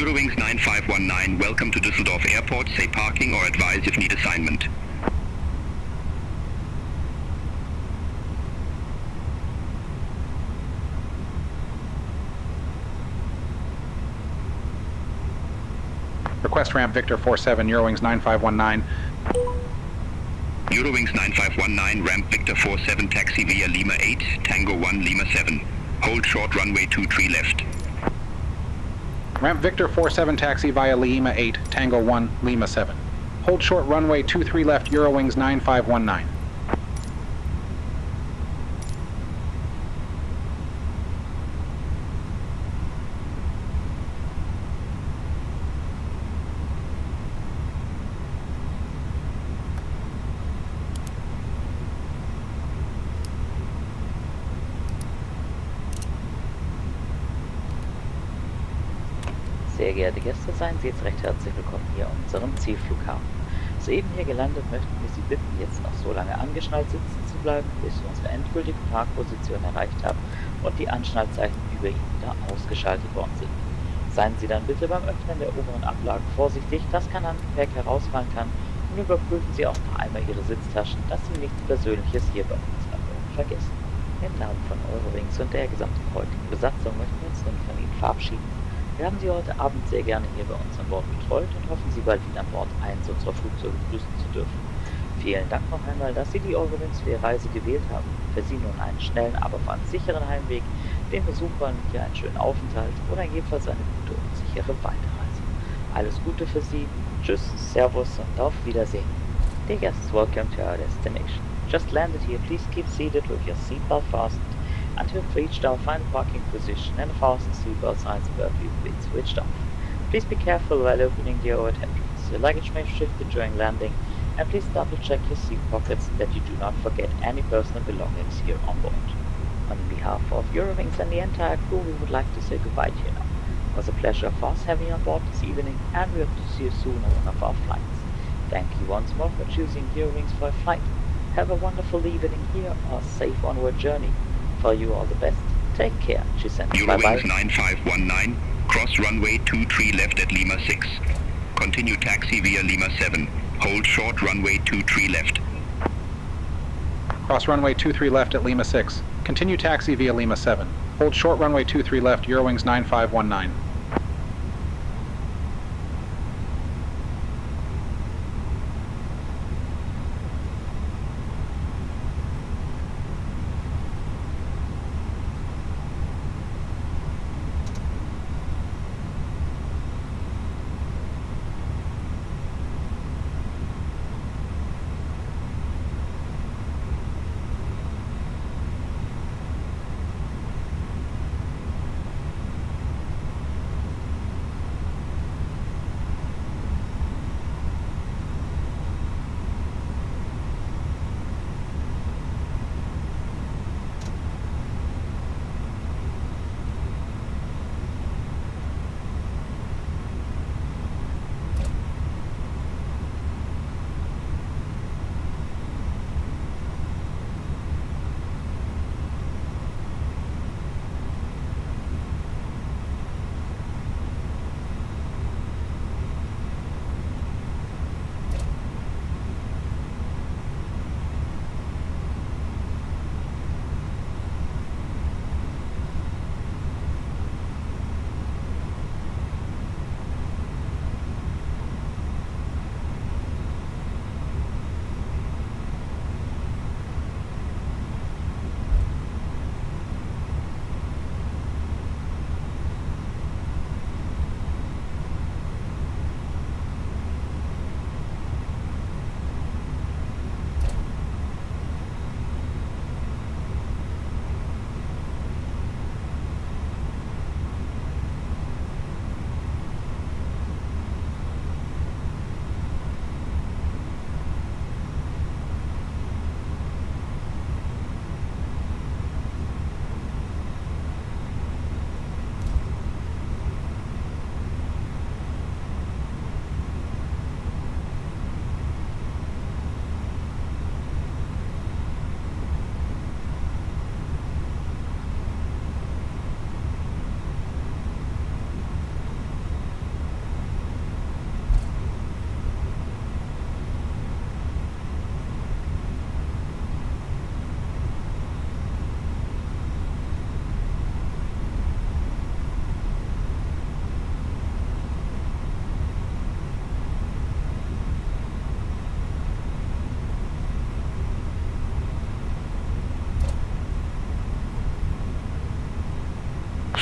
Eurowings 9519, welcome to Düsseldorf Airport, say parking or advise if need assignment. Request ramp Victor 47, Eurowings 9519. Eurowings 9519, ramp Victor 47, taxi via Lima 8, Tango 1, Lima 7. Hold short runway 23 left. Ramp Victor 47 taxi via Lima 8, Tango 1, Lima 7. Hold short runway 23 left, Eurowings 9519. Sehr geehrte Gäste, seien Sie jetzt recht herzlich willkommen hier an unserem Zielflughafen. Soeben hier gelandet, möchten wir Sie bitten, jetzt noch so lange angeschnallt sitzen zu bleiben, bis wir unsere endgültige Parkposition erreicht haben und die Anschnallzeichen über Ihnen wieder ausgeschaltet worden sind. Seien Sie dann bitte beim Öffnen der oberen Ablage vorsichtig, dass kein Handgepäck herausfallen kann, und überprüfen Sie auch noch einmal Ihre Sitztaschen, dass Sie nichts Persönliches hier bei uns an Bord vergessen. Im Namen von Eurowings und der gesamten heutigen Besatzung möchten wir uns nun von Ihnen verabschieden. Wir haben Sie heute Abend sehr gerne hier bei uns an Bord betreut und hoffen, Sie bald wieder an Bord unserer Flugzeuge begrüßen zu dürfen. Vielen Dank noch einmal, dass Sie die Eurowings für Ihre Reise gewählt haben. Für Sie nun einen schnellen, aber vor allem sicheren Heimweg, den Besuchern hier einen schönen Aufenthalt oder jedenfalls eine gute und sichere Weiterreise. Alles Gute für Sie, tschüss, servus und auf Wiedersehen. Dear guests, welcome to our destination. Just landed here, please keep seated with your seatbelt fastened until we've reached our final parking position and fasten seatbelt signs above you have been switched off. Please be careful while opening the overhead entrance. Your luggage may have shifted during landing, and please double check your seat pockets that you do not forget any personal belongings here on board. On behalf of Eurowings and the entire crew, we would like to say goodbye to you now. It was a pleasure for us having you on board this evening, and we hope to see you soon on one of our flights. Thank you once more for choosing Eurowings for a flight. Have a wonderful evening here or a safe onward journey. For you all the best. Take care. Eurowings 9519, cross runway 23 left at Lima 6. Continue taxi via Lima 7. Hold short runway 23 left. Cross runway 23 left at Lima 6. Continue taxi via Lima 7. Hold short runway 23 left, Eurowings 9519.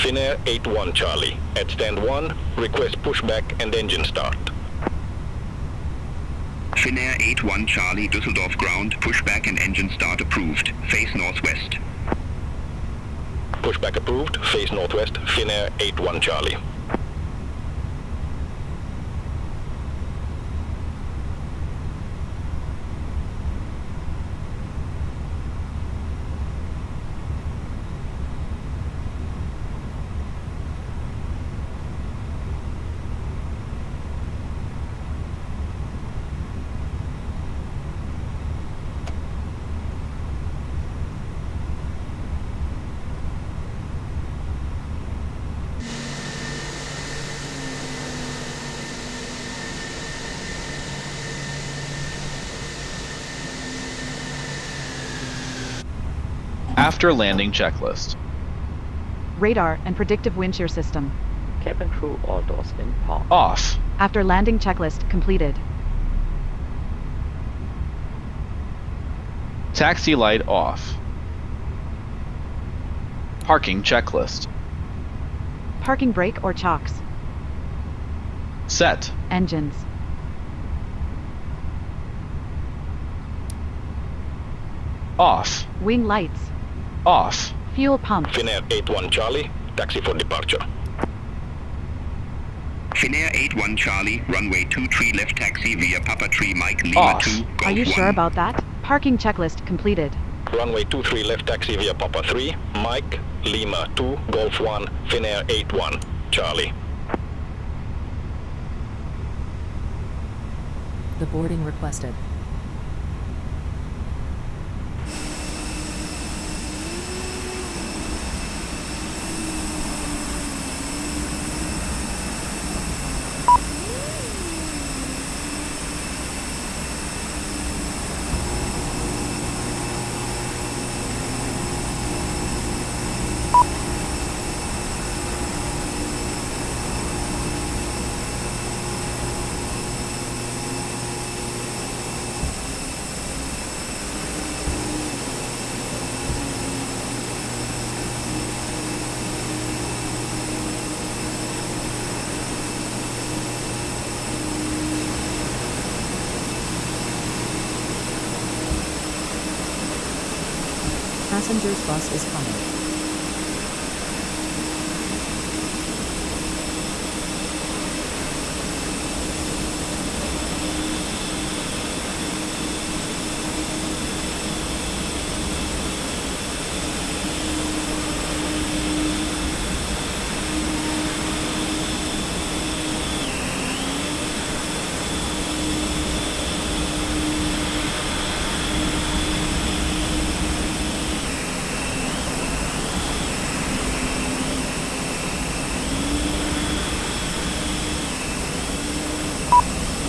Finnair 81 Charlie. At stand 1, request pushback and engine start. Finnair 81 Charlie, Düsseldorf ground, pushback and engine start approved. Face northwest. Pushback approved, face northwest, Finnair 81 Charlie. After landing checklist. Radar and predictive wind shear system. Cabin crew, all doors in park. Off. After landing checklist completed. Taxi light off. Parking checklist. Parking brake or chocks. Set. Engines. Off. Wing lights. Off. Fuel pumps. Finnair 81 Charlie, taxi for departure. Finnair 81 Charlie, runway 23 left taxi via Papa Tree Mike Lima Off. 2, Golf Are you 1. sure about that? Parking checklist completed. Runway 23 left taxi via Papa 3, Mike, Lima 2, Golf 1, Finnair 81 Charlie. The boarding requested. Passengers bus is coming.